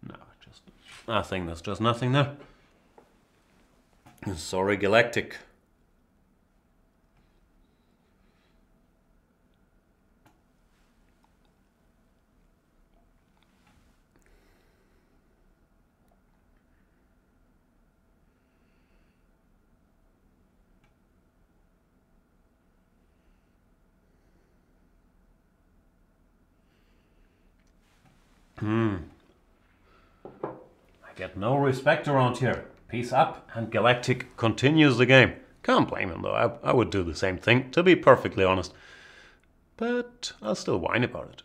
No, just nothing. There's just nothing there. Sorry, Galactic. I get no respect around here. Piece up and Galactic continues the game. Can't blame him though, I would do the same thing, to be perfectly honest. But I'll still whine about it.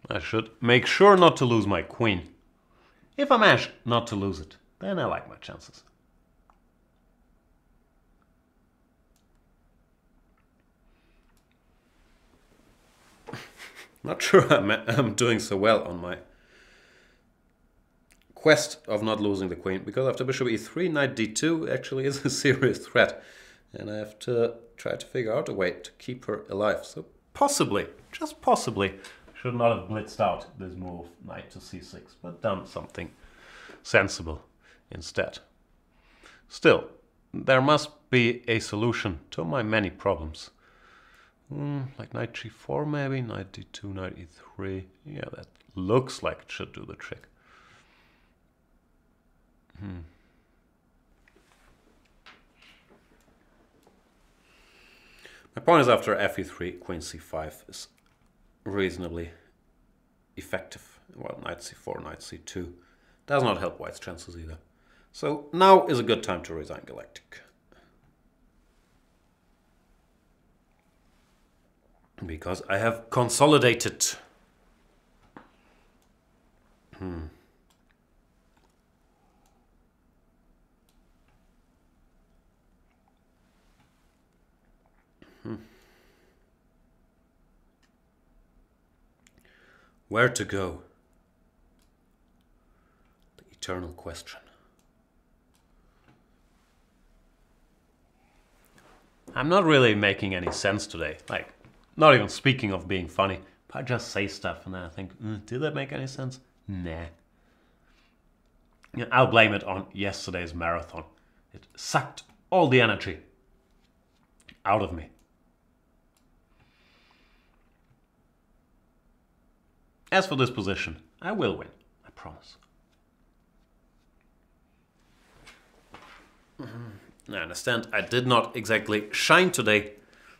I should make sure not to lose my queen. If I manage not to lose it, then I like my chances. Not sure I'm doing so well on my quest of not losing the queen, because after bishop e3, knight d2 actually is a serious threat. And I have to try to figure out a way to keep her alive. So possibly, just possibly, should not have blitzed out this move, knight to c6, but done something sensible instead. Still, there must be a solution to my many problems. Like knight g4 maybe, knight d2, knight e3. Yeah, that looks like it should do the trick. My point is after fe3, queen c5 is reasonably effective. Well, knight c4, knight c2 does not help white's chances either. So now is a good time to resign Galactic. Because I have consolidated. Where to go? The eternal question. I'm not really making any sense today. Like, not even speaking of being funny. But I just say stuff and then I think, did that make any sense? Nah. I'll blame it on yesterday's marathon. It sucked all the energy out of me. As for this position, I will win. I promise. I understand I did not exactly shine today,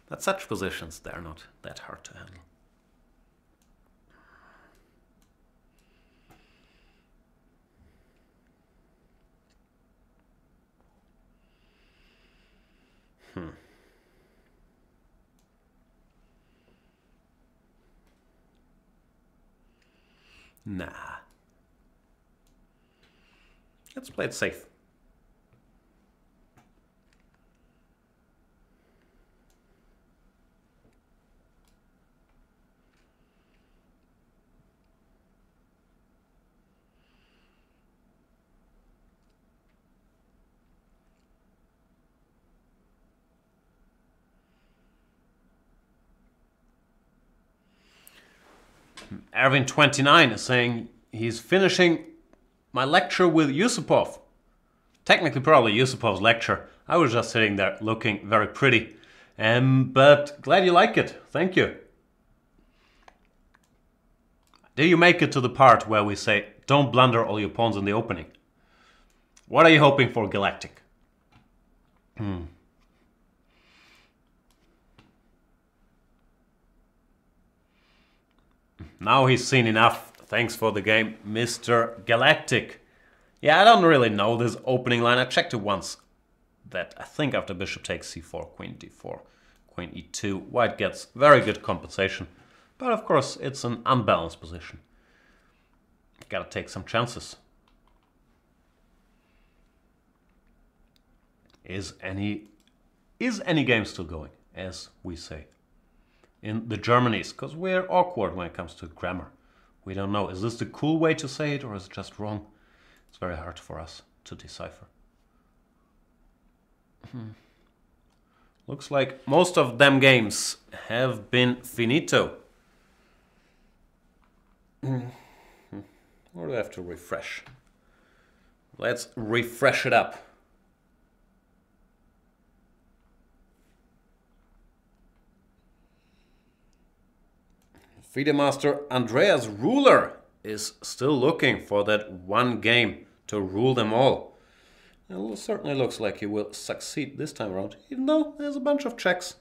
but such positions, they're not that hard to handle. Nah. Let's play it safe. Erwin29 is saying he's finishing my lecture with Yusupov. Technically probably Yusupov's lecture. I was just sitting there looking very pretty. But glad you like it. Thank you. Did you make it to the part where we say don't blunder all your pawns in the opening? What are you hoping for, Galactic? Now he's seen enough. Thanks for the game, Mr. Galactic. Yeah, I don't really know this opening line. I checked it once. That I think after bishop takes c4, queen d4, queen e2, white gets very good compensation. But of course, it's an unbalanced position. Gotta take some chances. Is any game still going, as we say in the Germanys, because we're awkward when it comes to grammar. We don't know, is this the cool way to say it or is it just wrong? It's very hard for us to decipher. Looks like most of them games have been finito. Or do I have to refresh? Let's refresh it up. FIDE Master Andreas Ruler is still looking for that one game to rule them all. It certainly looks like he will succeed this time around, even though there's a bunch of checks,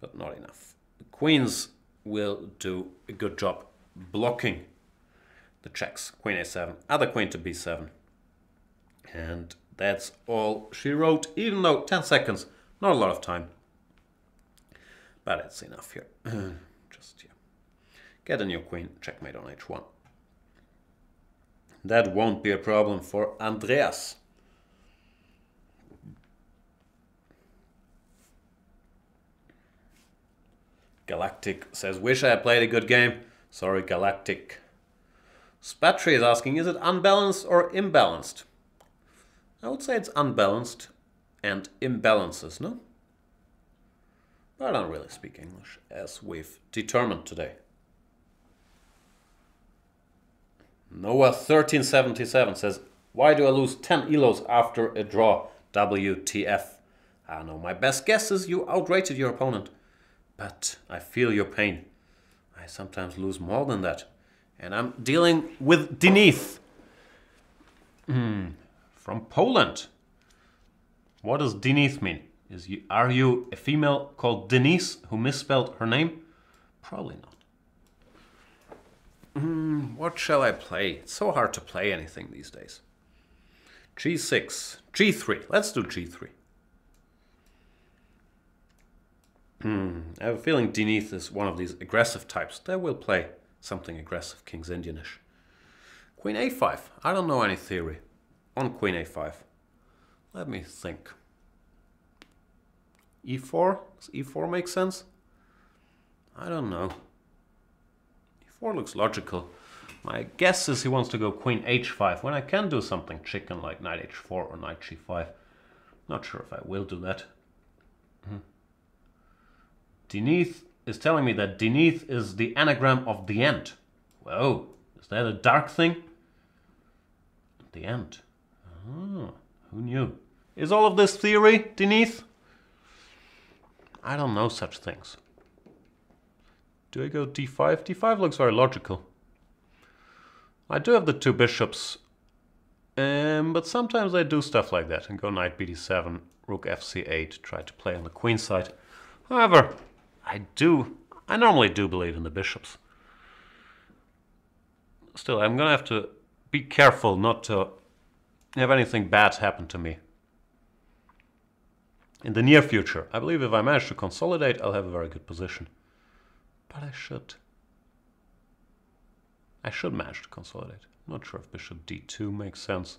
but not enough. The queens will do a good job blocking the checks. Queen a7, other queen to b7. And that's all she wrote, even though 10 seconds, not a lot of time. But it's enough here. Just here. Get a new queen, checkmate on h1. That won't be a problem for Andreas. Galactic says, wish I had played a good game. Sorry, Galactic. Spatry is asking, is it unbalanced or imbalanced? I would say it's unbalanced and imbalances, no? But I don't really speak English, as we've determined today. Noah1377 says, why do I lose 10 elos after a draw? WTF. I don't know, my best guess is you outrated your opponent. But I feel your pain. I sometimes lose more than that. And I'm dealing with Denise. From Poland. What does Denise mean? Are you a female called Denise who misspelled her name? Probably not. What shall I play? It's so hard to play anything these days. G6. G3. Let's do G3. I have a feeling Denise is one of these aggressive types. They will play something aggressive, King's Indianish. Queen a5. I don't know any theory on Queen a5. Let me think. e4? Does e4 make sense? I don't know. e4 looks logical. My guess is he wants to go queen h5 when I can do something chicken like knight h4 or knight g5. Not sure if I will do that. Deneth is telling me that Deneth is the anagram of the end. Whoa, is that a dark thing? The end. Oh, who knew? Is all of this theory, Deneth? I don't know such things. Do I go d5? d5 looks very logical. I do have the two bishops, but sometimes I do stuff like that and go knight bd7, rook fc8, try to play on the queen side. However, I normally do believe in the bishops. Still, I'm gonna have to be careful not to have anything bad happen to me in the near future. I believe if I manage to consolidate, I'll have a very good position. But I should manage to consolidate. I'm not sure if bishop d2 makes sense.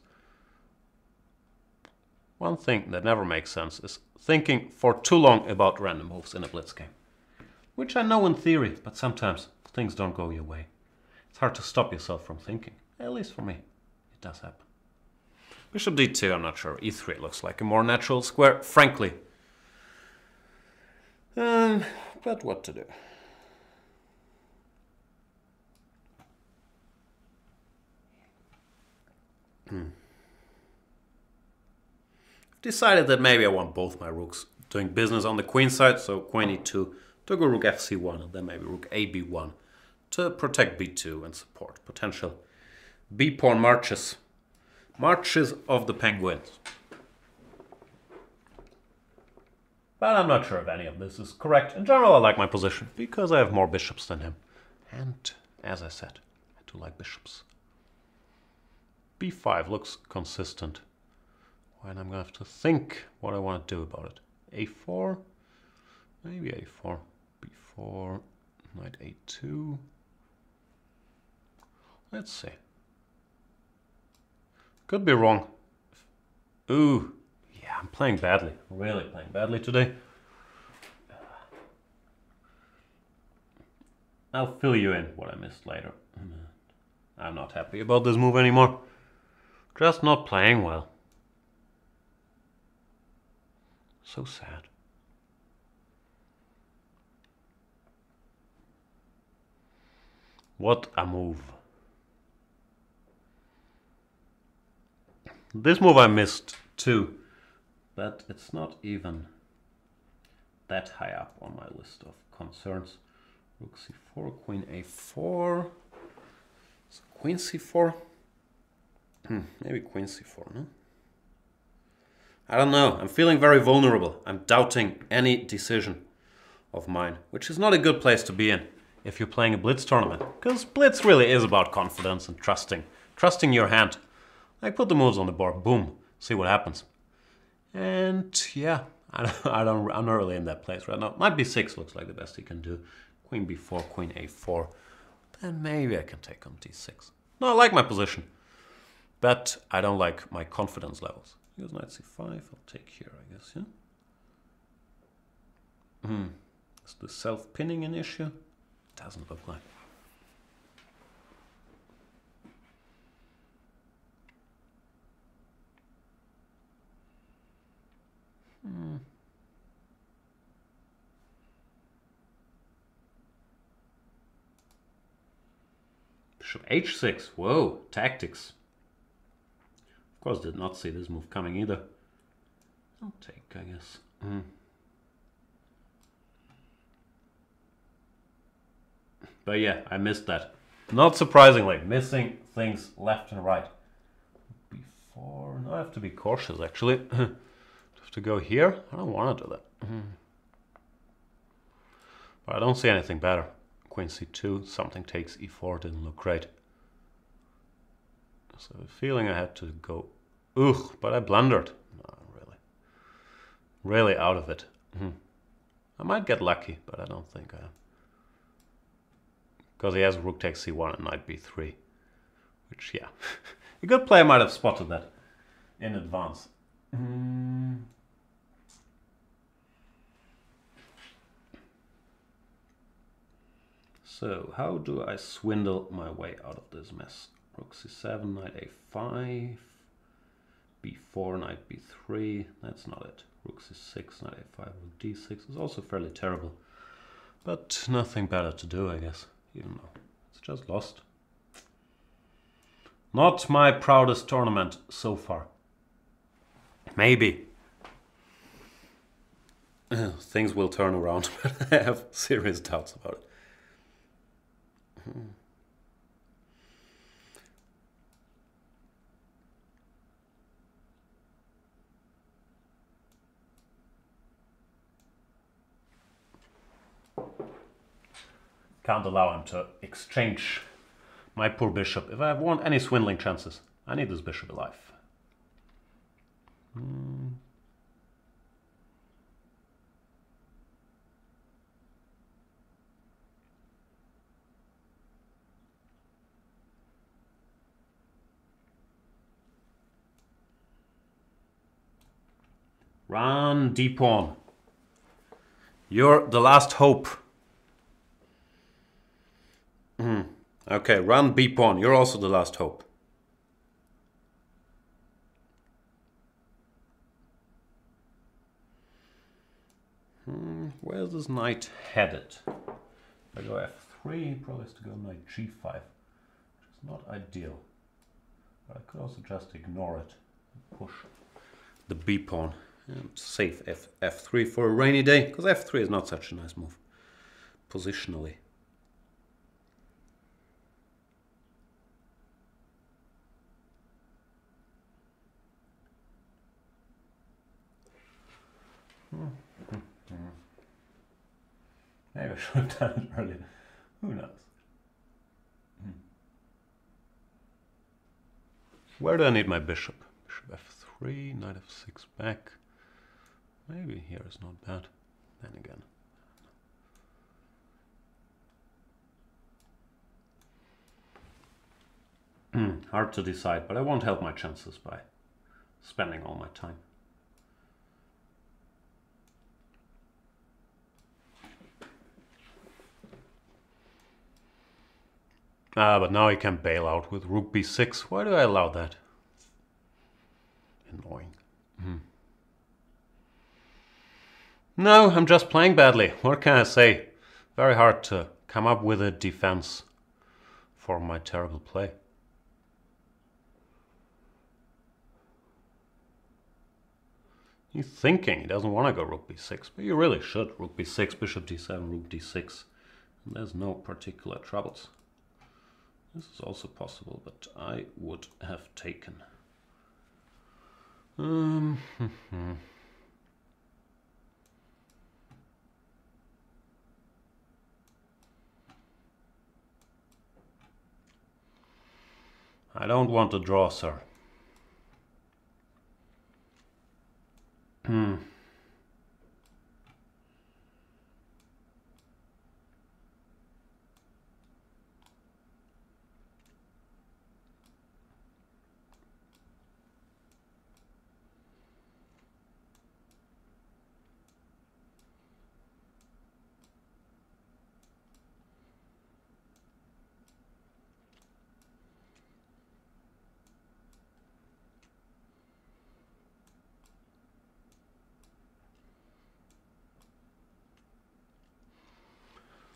One thing that never makes sense is thinking for too long about random moves in a blitz game. Which I know in theory, but sometimes things don't go your way. It's hard to stop yourself from thinking. At least for me, it does happen. Bishop d2, I'm not sure. e3 looks like a more natural square, frankly. But what to do? I've decided that maybe I want both my rooks doing business on the queen side, so queen e2 to go rook fc1 and then maybe rook ab1 to protect b2 and support potential b-pawn marches. Marches of the penguins. But I'm not sure if any of this is correct. In general, I like my position because I have more bishops than him. And as I said, I do like bishops. b5 looks consistent. And I'm going to have to think what I want to do about it. a4, maybe a4, b4, knight a2. Let's see. Could be wrong. Ooh, yeah, I'm playing badly. Really playing badly today. I'll fill you in what I missed later. I'm not happy about this move anymore. Just not playing well. So sad. What a move. This move I missed too, but it's not even that high up on my list of concerns. Rook c4, queen a4. So queen c4. Maybe queen c4, no? I don't know. I'm feeling very vulnerable. I'm doubting any decision of mine, which is not a good place to be in if you're playing a blitz tournament. Because blitz really is about confidence and trusting your hand. Like put the moves on the board, boom, see what happens. And yeah, I'm not really in that place right now. Knight b6 looks like the best he can do. Queen b4, queen a4. Then maybe I can take on d6. No, I like my position, but I don't like my confidence levels. Here's knight c5, I'll take here, I guess, yeah? Is the self-pinning an issue? Doesn't look like. Bishop h6, whoa, tactics. Of course, did not see this move coming either. I'll take, I guess. But yeah, I missed that. Not surprisingly, missing things left and right. Before, no, I have to be cautious actually. I have to go here. I don't want to do that. But I don't see anything better. Queen c2, something takes e4, didn't look great. So the feeling I had to go, but I blundered. No, really out of it. I might get lucky, but I don't think I am. Because he has rook takes c1 and knight b3. Which, yeah, a good player might have spotted that in advance. So, how do I swindle my way out of this mess? Rook c7, knight a5, b4, knight b3, that's not it. Rook c6, knight a5, rook d6 is also fairly terrible. But nothing better to do, I guess, even though it's just lost. Not my proudest tournament so far. Maybe. Things will turn around, but I have serious doubts about it. Can't allow him to exchange my poor bishop. If I want any swindling chances, I need this bishop alive. Run d-pawn. You're the last hope. Okay, run b-pawn. You're also the last hope. Where's this knight headed? If I go f3, probably has to go knight g5, which is not ideal. But I could also just ignore it and push the b-pawn and save f3 for a rainy day, because f3 is not such a nice move positionally. Maybe I should have done it earlier. Who knows? Where do I need my bishop? Bishop f3, knight f6 back. Maybe here is not bad. Then again. Hard to decide, but I won't help my chances by spending all my time. But now he can bail out with rook b6. Why do I allow that? Annoying. No, I'm just playing badly. What can I say? Very hard to come up with a defense for my terrible play. He's thinking he doesn't want to go rook b6, but you really should. Rook b6, bishop d7, rook d6. And there's no particular troubles. This is also possible, but I would have taken. I don't want to draw, sir.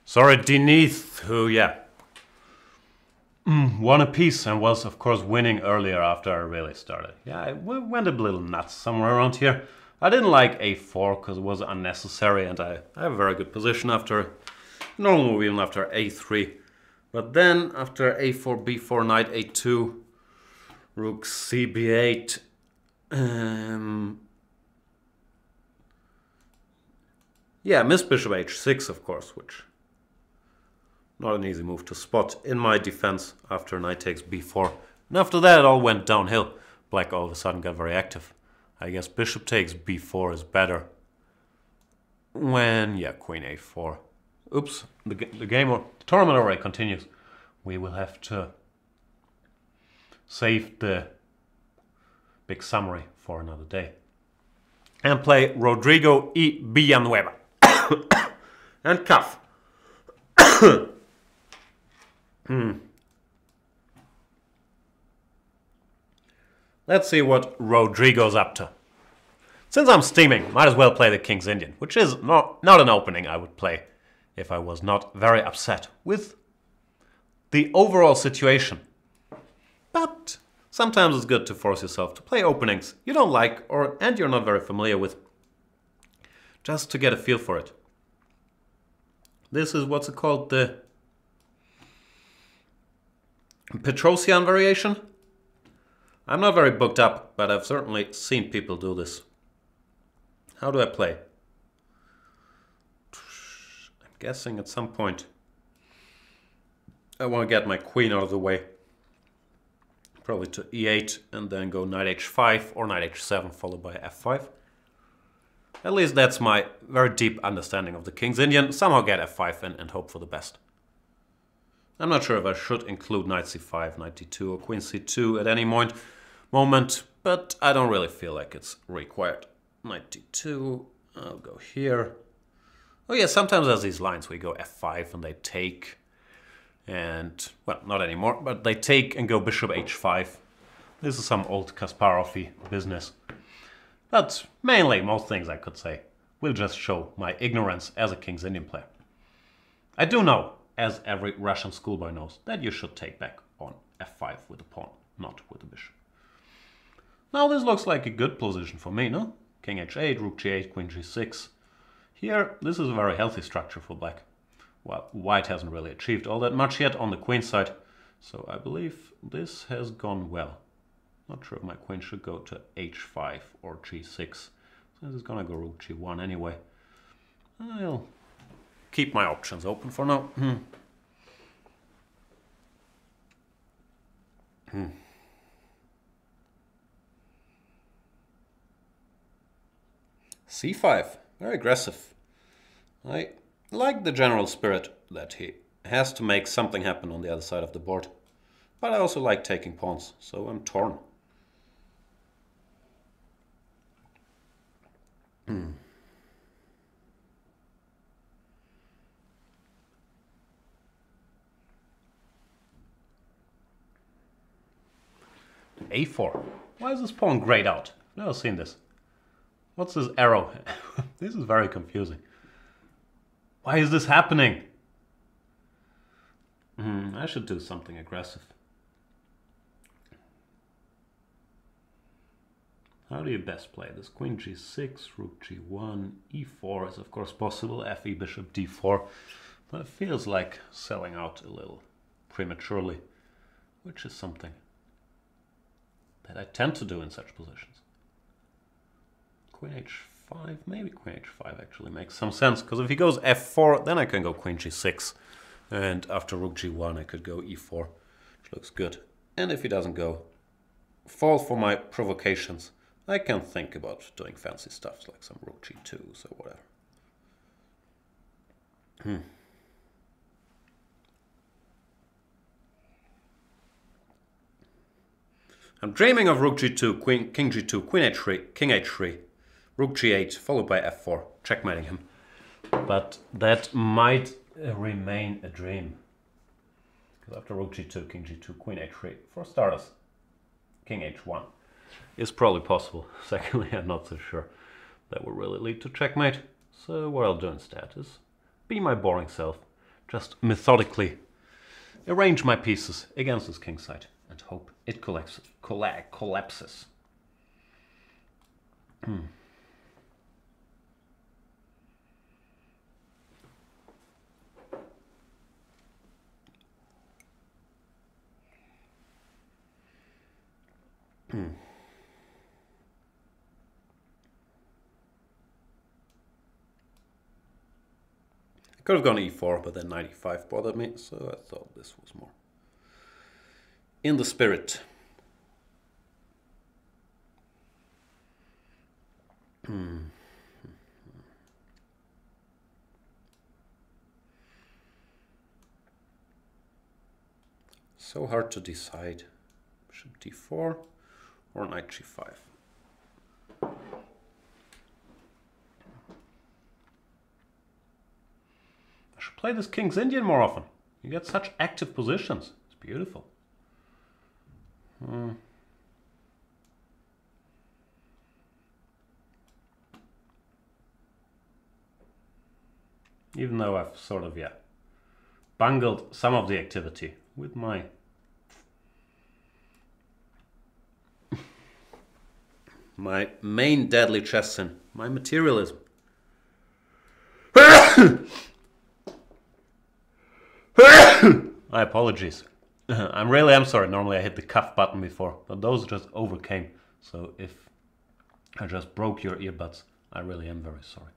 Sorry, Denise, who, won a piece and was, of course, winning earlier after I really started. Yeah, I went a little nuts somewhere around here. I didn't like a4 because it was unnecessary, and I have a very good position after normal move, even after a3. But then, after a4, b4, knight a2, rook cb8, missed bishop h6, of course, which not an easy move to spot in my defense after knight takes b4. And after that it all went downhill. Black all of a sudden got very active. I guess bishop takes b4 is better. When, queen a4. Oops, the tournament already continues. We will have to save the big summary for another day. And play Rodrigo y Villanueva. And cuff. Let's see what Rodrigo's up to. Since I'm steaming, might as well play the King's Indian, which is not an opening I would play if I was not very upset with the overall situation. But sometimes it's good to force yourself to play openings you don't like and you're not very familiar with, just to get a feel for it. This is what's it called, the Petrosian variation. I'm not very booked up, but I've certainly seen people do this. How do I play? I'm guessing at some point I want to get my queen out of the way. Probably to e8 and then go knight h5 or knight h7 followed by f5. At least that's my very deep understanding of the King's Indian. Somehow get f5 in and hope for the best. I'm not sure if I should include knight c5, knight d2 or queen c2 at any moment, but I don't really feel like it's required. Knight d2, I'll go here. Oh yeah, sometimes there's these lines where you go f5 and they take, and, well, not anymore, but they take and go bishop h5. This is some old Kasparov-y business. But mainly, most things I could say will just show my ignorance as a King's Indian player. I do know, as every Russian schoolboy knows, that you should take back on f5 with the pawn, not with the bishop. Now this looks like a good position for me, no? King h8, rook g8, queen g6. Here, this is a very healthy structure for black. Well, white hasn't really achieved all that much yet on the queen side, so I believe this has gone well. Not sure if my queen should go to h5 or g6. So this is gonna go rook g1 anyway. I'll keep my options open for now. c5, very aggressive. I like the general spirit that he has to make something happen on the other side of the board. But I also like taking pawns, so I'm torn. a4. Why is this pawn grayed out? I've never seen this. What's this arrow? This is very confusing. Why is this happening? I should do something aggressive. How do you best play this? Queen g6, rook g1, e4 is of course possible, fe bishop d4, but it feels like selling out a little prematurely, which is something that I tend to do in such positions. Queen h5, maybe queen h5 actually makes some sense, because if he goes f4, then I can go queen g6, and after rook g1 I could go e4, which looks good. And if he doesn't go, fall for my provocations, I can think about doing fancy stuff like some rook g2s or whatever. I'm dreaming of rook g2, king g2, queen h3, king h3, rook g8, followed by f4, checkmating him. But that might remain a dream. Because after rook g2, king g2, queen h3, for starters, king h1 is probably possible. Secondly, I'm not so sure that will really lead to checkmate. So what I'll do instead is be my boring self, just methodically arrange my pieces against this king side and hope it collapses. I could have gone e4, but then knight e5 bothered me, so I thought this was more in the spirit. So hard to decide. Bishop d4 or knight g5. I should play this King's Indian more often. You get such active positions. It's beautiful. Even though I've sort of, bungled some of the activity with my my main deadly chess sin, my materialism. My apologies. I'm sorry. Normally I hit the cuff button before, but those just overcame. So if I just broke your earbuds, I really am very sorry.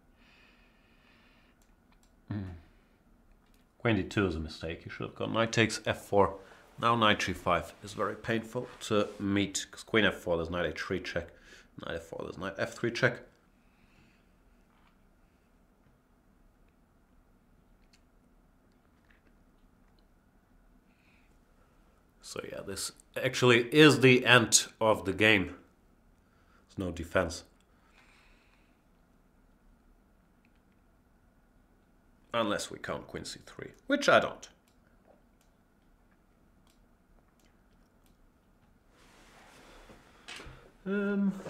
Queen d2 is a mistake. You should have gone knight takes f4. Now knight g5 is very painful to meet, because queen f4 there's knight h3 check. Knight f4 there's knight f3 check. So yeah, this actually is the end of the game. There's no defense. Unless we count queen c3, which I don't.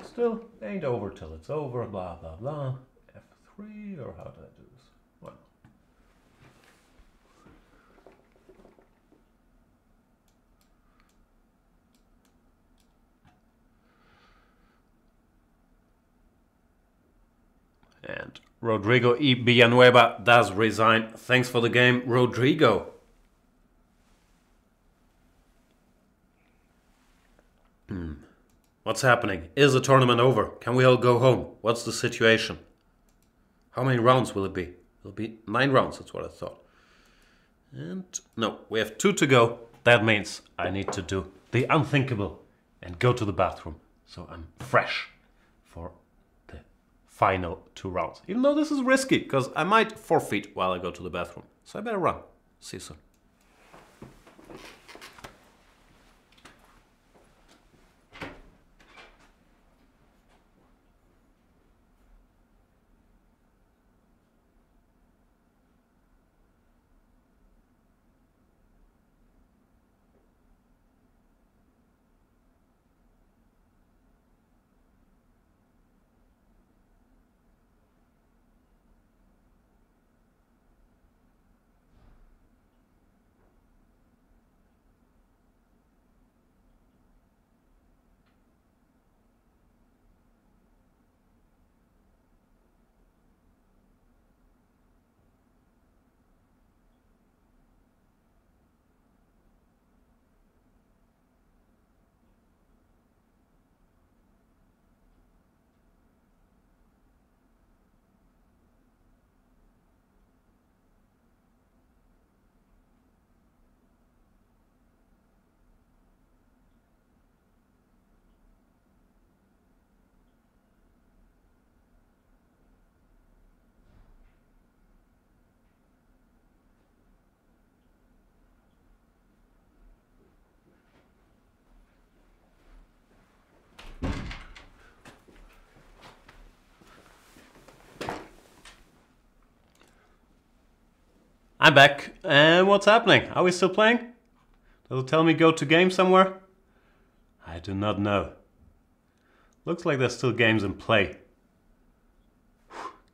Still ain't over till it's over, blah blah blah. f3, or how did I do this? Well. And Rodrigo E. Villanueva does resign. Thanks for the game, Rodrigo. What's happening? Is the tournament over? Can we all go home? What's the situation? How many rounds will it be? It'll be 9 rounds, that's what I thought. And no, we have 2 to go. That means I need to do the unthinkable and go to the bathroom. So I'm fresh for the final 2 rounds. Even though this is risky, because I might forfeit while I go to the bathroom. So I better run. See you soon. I'm back, and what's happening? Are we still playing? Does it tell me go to game somewhere? I do not know. Looks like there's still games in play.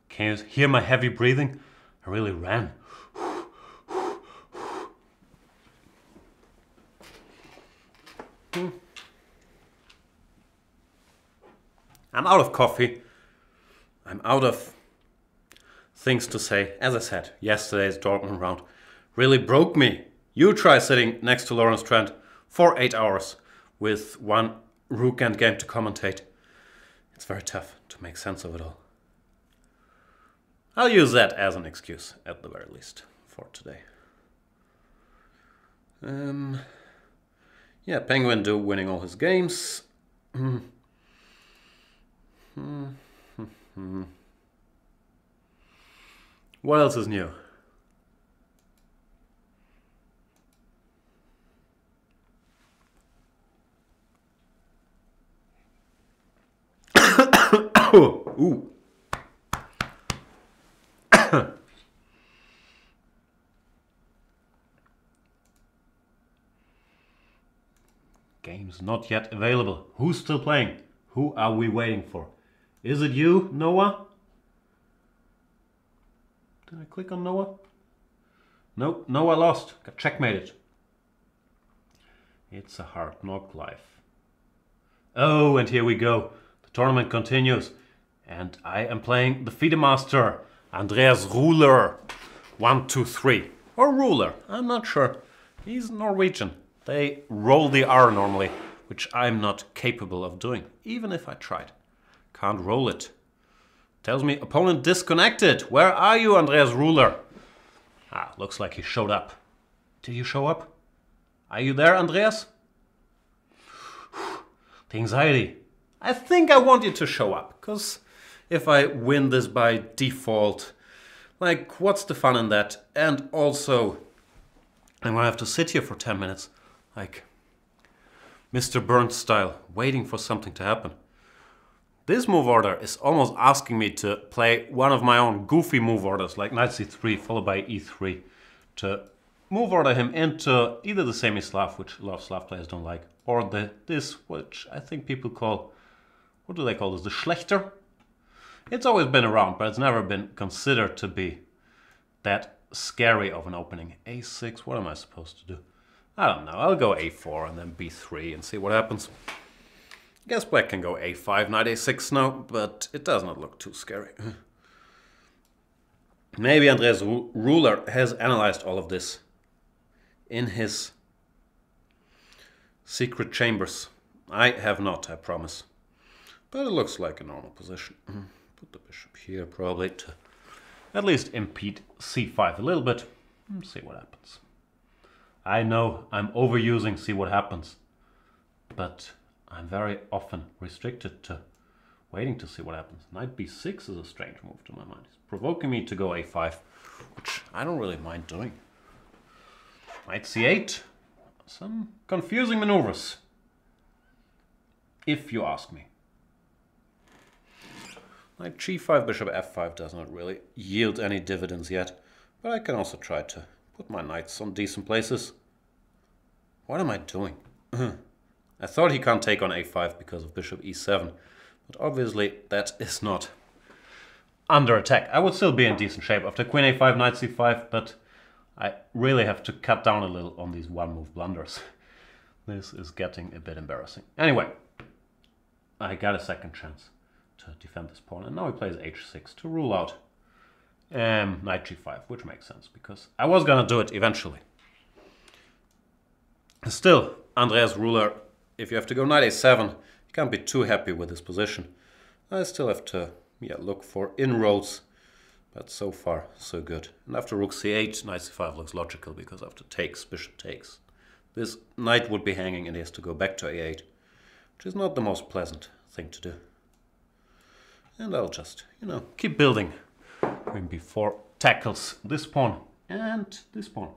Can you hear my heavy breathing? I really ran. I'm out of coffee. I'm out of things to say. As I said, yesterday's Dortmund round really broke me. You try sitting next to Lawrence Trent for 8 hours with one rook endgame to commentate. It's very tough to make sense of it all. I'll use that as an excuse, at the very least, for today. Yeah, Penguin do winning all his games. What else is new? Ooh. Game's not yet available. Who's still playing? Who are we waiting for? Is it you, Noah? Did I click on Noah? Nope, Noah lost. Got checkmated. It's a hard knock life. Oh, and here we go. The tournament continues. And I am playing the FIDE Master, Andreas Ruler. 1, 2, 3. Or Ruler, I'm not sure. He's Norwegian. They roll the R normally, which I'm not capable of doing, even if I tried. Can't roll it. Tells me opponent disconnected. Where are you, Andreas Ruler? Ah, looks like he showed up. Did you show up? Are you there, Andreas? The anxiety. I think I want you to show up, because if I win this by default, like, what's the fun in that? And also, I'm gonna have to sit here for 10 minutes, like Mr. Burns style, waiting for something to happen. This move order is almost asking me to play one of my own goofy move orders, like knight c3 followed by e3, to move order him into either the semi-Slav, which a lot of Slav players don't like, or this, which I think people call, what do they call this, the Schlechter? It's always been around, but it's never been considered to be that scary of an opening. a6, what am I supposed to do? I don't know, I'll go a4 and then b3 and see what happens. I guess black can go a5, knight a6 now, but it does not look too scary. Maybe Andreas Ruler has analyzed all of this in his secret chambers. I have not, I promise. But it looks like a normal position. Put the bishop here probably to at least impede c5 a little bit. See what happens. I know I'm overusing see what happens, but I'm very often restricted to waiting to see what happens. Knight b6 is a strange move to my mind. It's provoking me to go a5, which I don't really mind doing. Knight c8. Some confusing maneuvers, if you ask me. Knight g5, bishop f5 does not really yield any dividends yet, but I can also try to put my knights on decent places. What am I doing? I thought he can't take on a5 because of bishop e7, but obviously that is not under attack. I would still be in decent shape after queen a5, knight c5, but I really have to cut down a little on these one-move blunders. This is getting a bit embarrassing. Anyway, I got a second chance to defend this pawn, and now he plays h6 to rule out knight g5, which makes sense, because I was gonna do it eventually. Still, Andreas Ruler, if you have to go knight a7, you can't be too happy with this position. I still have to look for inroads, but so far so good. And after rook c8, knight c5 looks logical, because after takes, bishop takes. This knight would be hanging and he has to go back to a8, which is not the most pleasant thing to do. And I'll just, keep building. Queen b4 tackles this pawn and this pawn.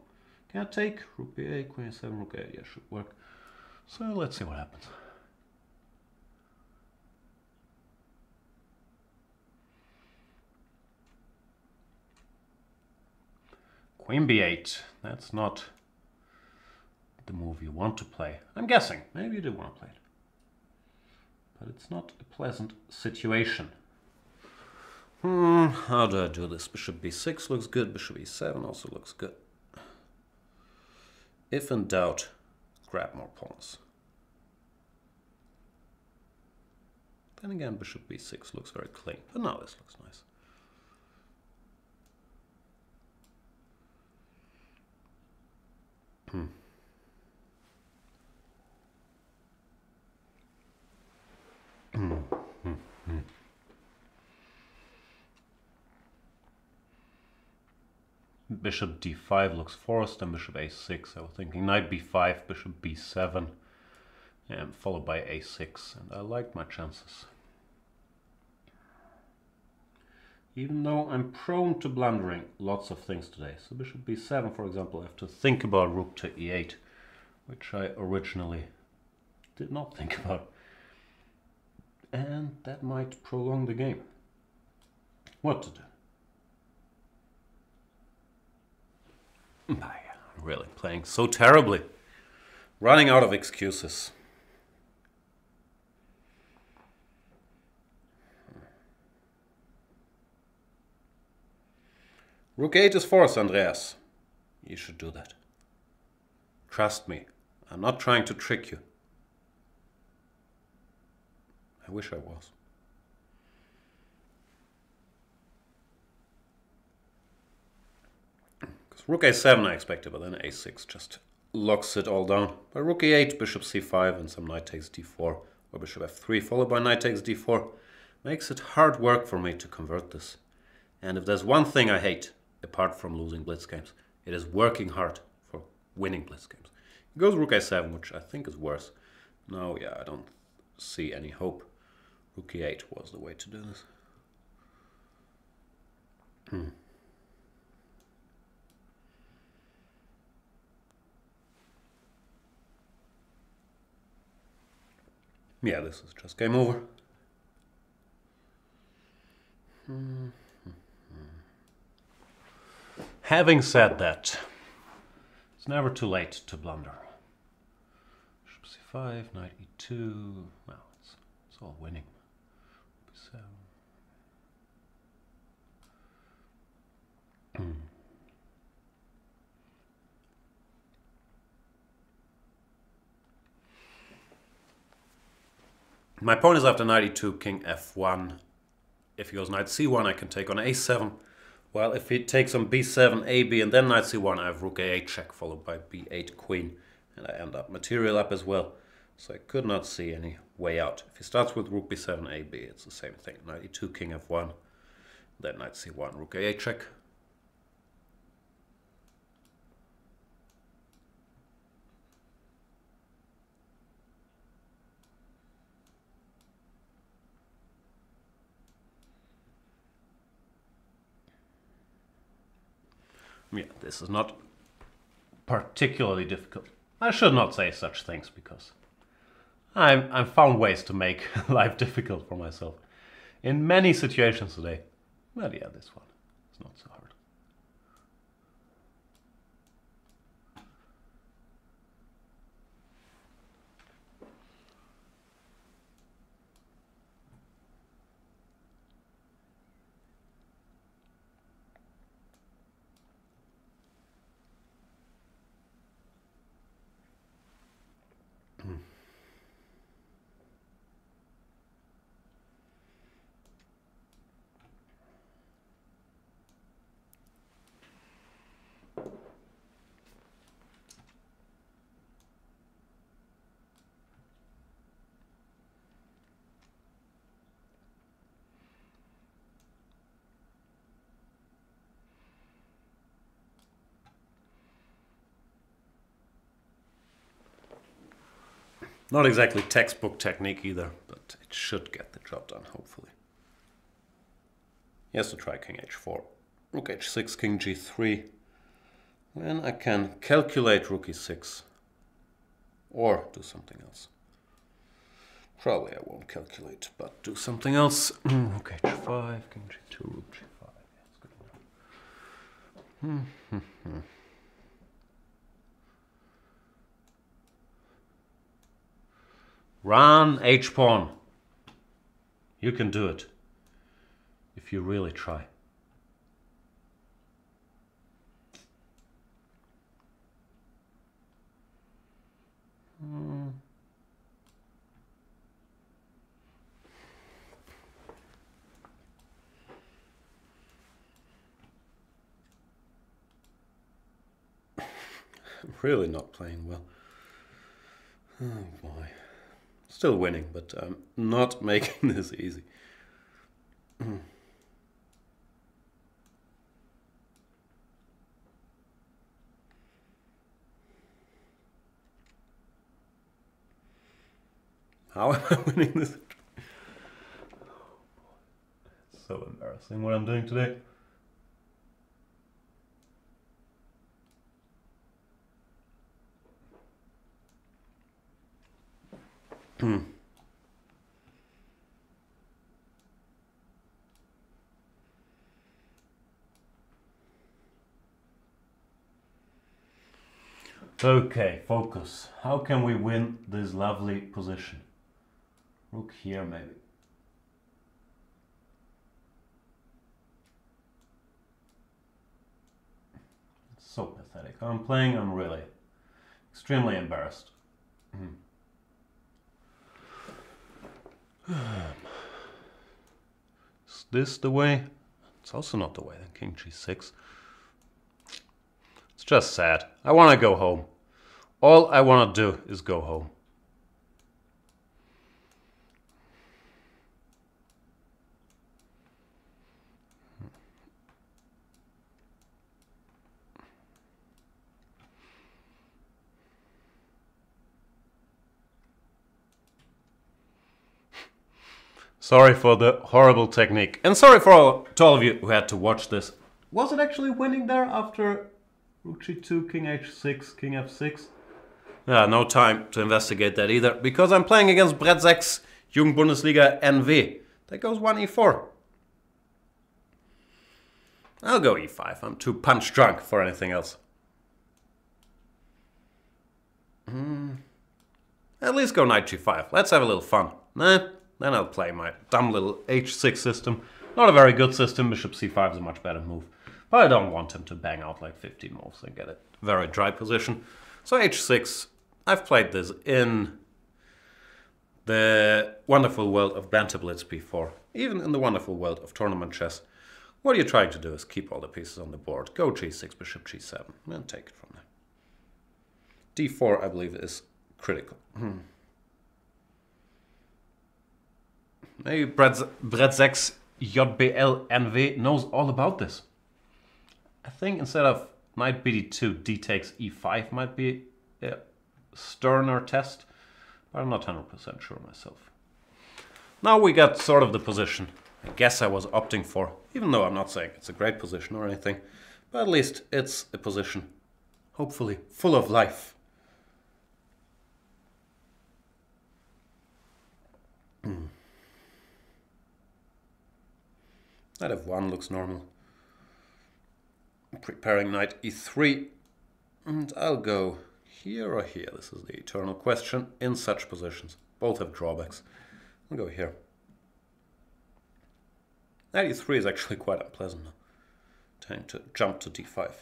Can I take rook b8, queen a7, rook a8? Yeah, should work. So let's see what happens. Queen b8. That's not the move you want to play. I'm guessing. Maybe you do want to play it. But it's not a pleasant situation. How do I do this? Bishop b6 looks good. Bishop e7 also looks good. If in doubt, grab more pawns. Then again, bishop b6 looks very clean. But now this looks nice. Bishop d5 looks forced, and bishop a6. I was thinking knight b5, bishop b7, and followed by a6. And I like my chances. Even though I'm prone to blundering lots of things today. So bishop b7, for example, I have to think about rook to e8, which I originally did not think about. And that might prolong the game. What to do? I'm really playing so terribly. Running out of excuses. Rook 8 is forced, Andreas. You should do that. Trust me, I'm not trying to trick you. I wish I was. Because Rook A7 I expected, but then A6 just locks it all down. By Rook E8, Bishop C5 and some Knight takes D4, or Bishop F3 followed by Knight takes D4. Makes it hard work for me to convert this. And if there's one thing I hate, apart from losing Blitz games, it is working hard for winning Blitz games. He goes Rook A7, which I think is worse. No, yeah, I don't see any hope. Rook E8 was the way to do this. Yeah, this is just game over. Having said that, it's never too late to blunder. Bishop C5, Knight E2. Well, it's all winning. B7. My pawn is after Knight E2, King F1. If he goes Knight C1, I can take on A7. Well, if he takes on B7, AB, and then Knight C1, I have Rook A8 check, followed by B8 Queen. And I end up material up as well. So I could not see any way out. If he starts with Rook B7, AB, it's the same thing. Knight E2, King F1. Then Knight C1, Rook A8 check. Yeah, this is not particularly difficult. I should not say such things because I've found ways to make life difficult for myself in many situations today. But yeah, this one is not so hard. Not exactly textbook technique either, but it should get the job done, hopefully. He has to try King H4. Rook H6, King G3. Then I can calculate Rook E6. Or do something else. Probably I won't calculate, but do something else. Rook H5, King G2, Rook G5. That's good enough. Run H-pawn. You can do it. If you really try. I'm really not playing well. Oh boy. Still winning, but I'm not making this easy. How am I winning this? It's so embarrassing what I'm doing today. Okay, focus. How can we win this lovely position? Rook here, maybe. So pathetic. I'm playing, I'm really extremely embarrassed. Is this the way? It's also not the way, then king g6. It's just sad. I want to go home. All I want to do is go home. Sorry for the horrible technique. And sorry to all of you who had to watch this. Was it actually winning there after rook g2, king h6, king f6? Yeah, no time to investigate that either, because I'm playing against Blitz Jugendbundesliga NV. That goes 1e4. I'll go e5. I'm too punch drunk for anything else. At least go knight g5. Let's have a little fun. Nah. Then I'll play my dumb little h6 system. Not a very good system. Bishop c5 is a much better move. But I don't want him to bang out like 15 moves and get a very dry position. So h6, I've played this in the wonderful world of Banter Blitz before. Even in the wonderful world of tournament chess. What you're trying to do is keep all the pieces on the board. Go g6, bishop g7, and take it from there. d4, I believe, is critical. Maybe Blitz JBL NV knows all about this. I think instead of knight bd2, d takes e5 might be a sterner test, but I'm not 100% sure myself. Now we got sort of the position I guess I was opting for, even though I'm not saying it's a great position or anything, but at least it's a position, hopefully, full of life. Knight f1 looks normal. Preparing knight e3, and I'll go here or here. This is the eternal question in such positions. Both have drawbacks. I'll go here. Knight e3 is actually quite unpleasant now. Time to jump to d5.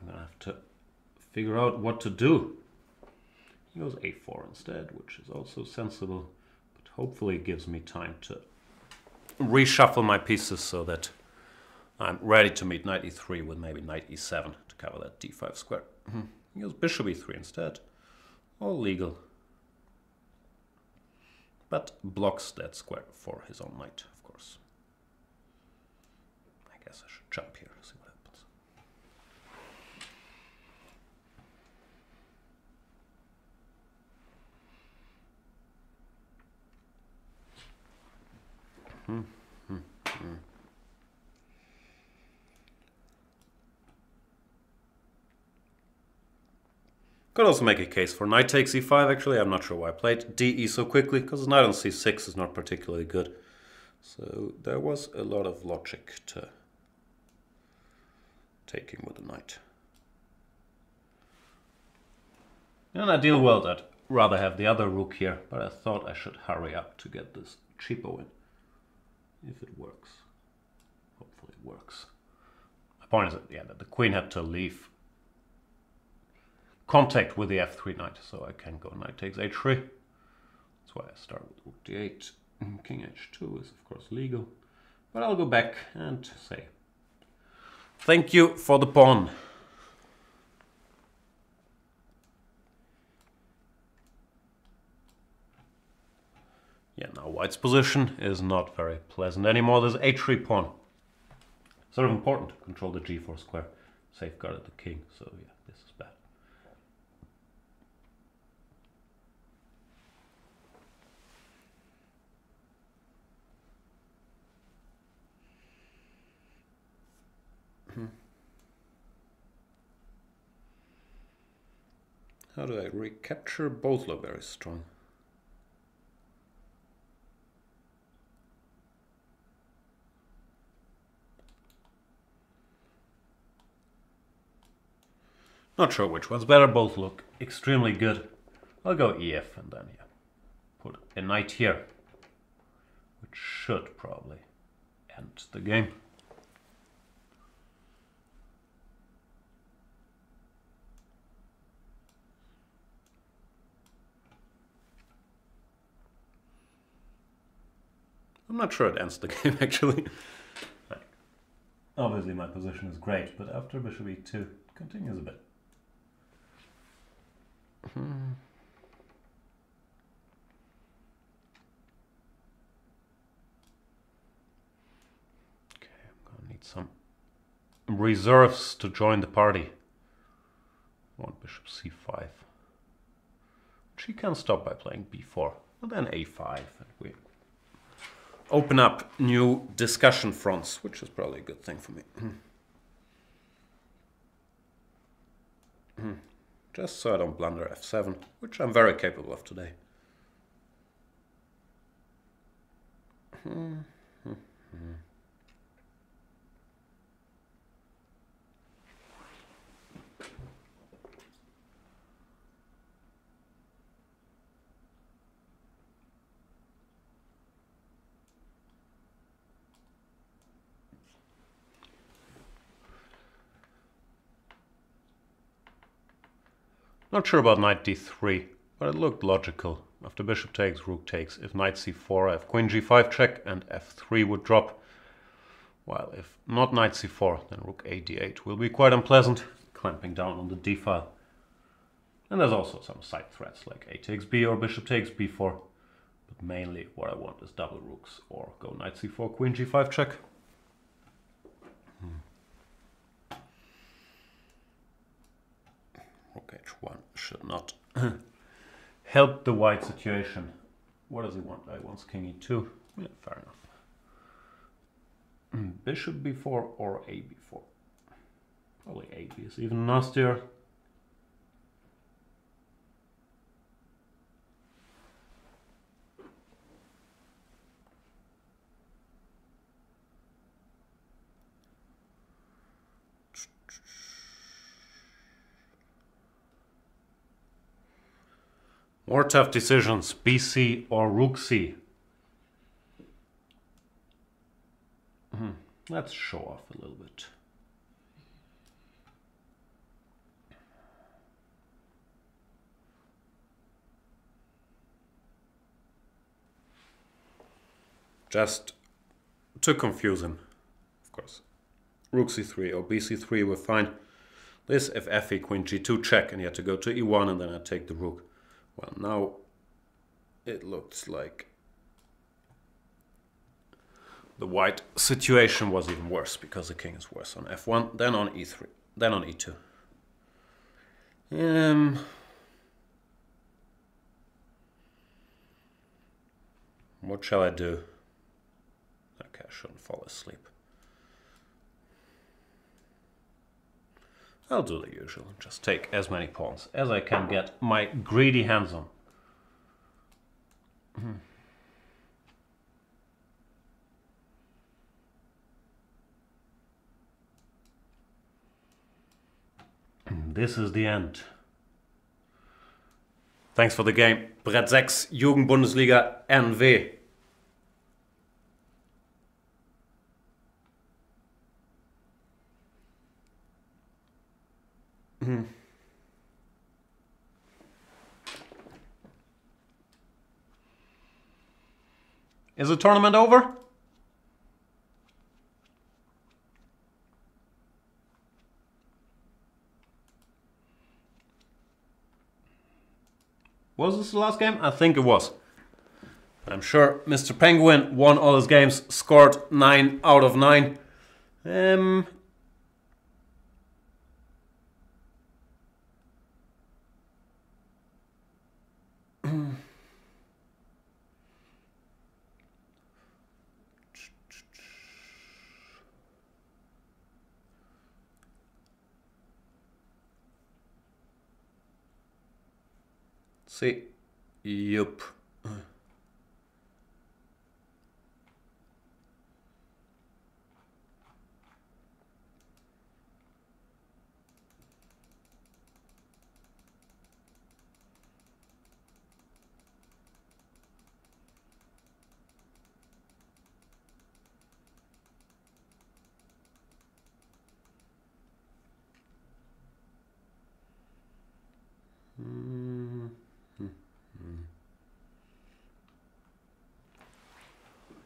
I'm gonna have to figure out what to do. He goes a4 instead, which is also sensible, but hopefully it gives me time to reshuffle my pieces so that I'm ready to meet knight e3 with maybe knight e7 to cover that d5 square. He goes bishop e3 instead. All legal. But blocks that square for his own knight, of course. I guess I should jump here to see what happens. Could also make a case for knight takes e5, actually. I'm not sure why I played de so quickly, because knight on c6 is not particularly good. So there was a lot of logic to taking with the knight. In an ideal world, I'd rather have the other rook here, but I thought I should hurry up to get this cheapo in. If it works. Hopefully it works. My point is that the queen had to leave contact with the f3 knight, so I can go knight takes h3. That's why I start with rook d8. King h2 is of course legal, but I'll go back and say thank you for the pawn. Yeah, now white's position is not very pleasant anymore. There's h3 pawn. Sort of important to control the g4 square, safeguarded the king, so yeah, this is bad. How do I recapture? Both look very strong. Not sure which one's better, both look extremely good. I'll go EF and then put a knight here, which should probably end the game. I'm not sure it ends the game actually. Obviously my position is great, but after bishop e2 it continues a bit. Okay, I'm gonna need some reserves to join the party. I want bishop c5. She can stop by playing b4, and then a5, and we open up new discussion fronts, which is probably a good thing for me. Just so I don't blunder f7, which I'm very capable of today. Not sure about knight d3, but it looked logical. After bishop takes, rook takes. If knight c4, I have queen g5 check and f3 would drop. While if not knight c4, then rook a d8 will be quite unpleasant, clamping down on the d file. And there's also some side threats like a takes b or bishop takes b4. But mainly what I want is double rooks or go knight c4, queen g5 check. Rook h1 should not help the white situation. What does he want? He wants king e2. Yeah, fair enough. Bishop b4 or a b4. Probably a b is even nastier. More tough decisions, bc or rook c. Let's show off a little bit. Just to confuse him, of course. Rook c3 or bc3 were fine. This if fe queen g2 check and you had to go to e1 and then I take the rook. Well, now it looks like the white situation was even worse because the king is worse on f1, then on e3, then on e2. What shall I do? Okay, I shouldn't fall asleep. I'll do the usual, just take as many pawns as I can get my greedy hands on. This is the end. Thanks for the game. Brett 6, Jugendbundesliga NW. Is the tournament over? Was this the last game? I think it was. I'm sure Mr. Penguin won all his games, scored 9 out of 9. See, yup.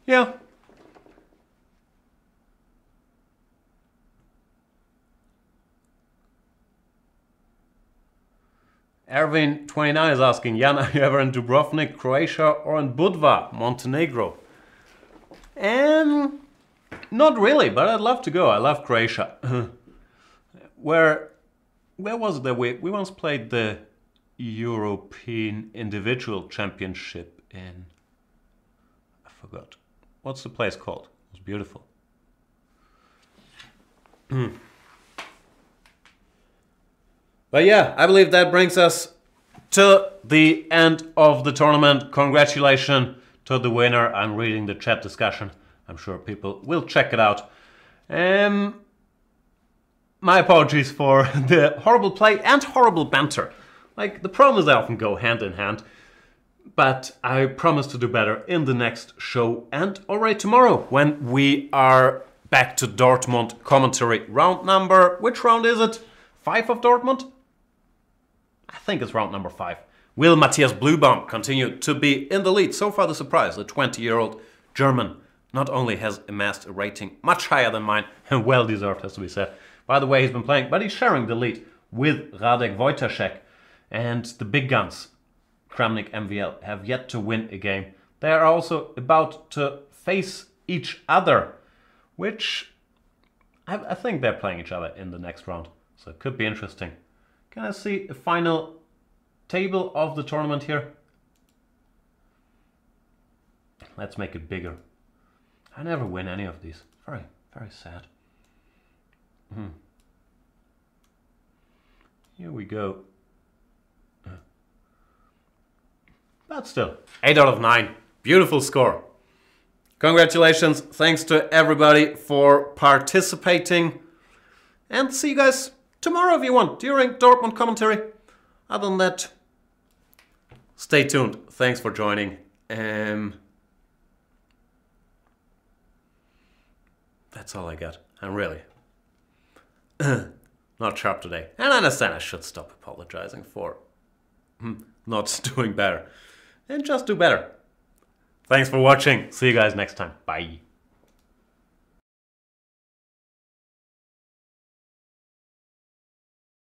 Yeah. Erwin29 is asking, Jan, are you ever in Dubrovnik, Croatia, or in Budva, Montenegro? Not really, but I'd love to go. I love Croatia. Where was it that we once played the European Individual Championship in... I forgot. What's the place called? It was beautiful. But yeah, I believe that brings us to the end of the tournament. Congratulations to the winner. I'm reading the chat discussion. I'm sure people will check it out. My apologies for the horrible play and horrible banter. Like, the promos often go hand in hand. But I promise to do better in the next show and already tomorrow when we are back to Dortmund commentary. Round number... Which round is it? 5 of Dortmund? I think it's round number 5. Will Matthias Bluebaum continue to be in the lead? So far the surprise, the 20-year-old German not only has amassed a rating much higher than mine, and well deserved has to be said, by the way he's been playing, but he's sharing the lead with Radek Wojtaszek. And the big guns, Kramnik MVL, have yet to win a game. They are also about to face each other, which I think they're playing each other in the next round. So it could be interesting. Can I see a final table of the tournament here? Let's make it bigger. I never win any of these. Very, very sad. Here we go. But still, 8 out of 9. Beautiful score. Congratulations. Thanks to everybody for participating. And see you guys tomorrow if you want, during Dortmund commentary. Other than that, stay tuned. Thanks for joining. That's all I got. I'm really not sharp today. And I understand I should stop apologizing for not doing better. And just do better. Thanks for watching. See you guys next time. Bye.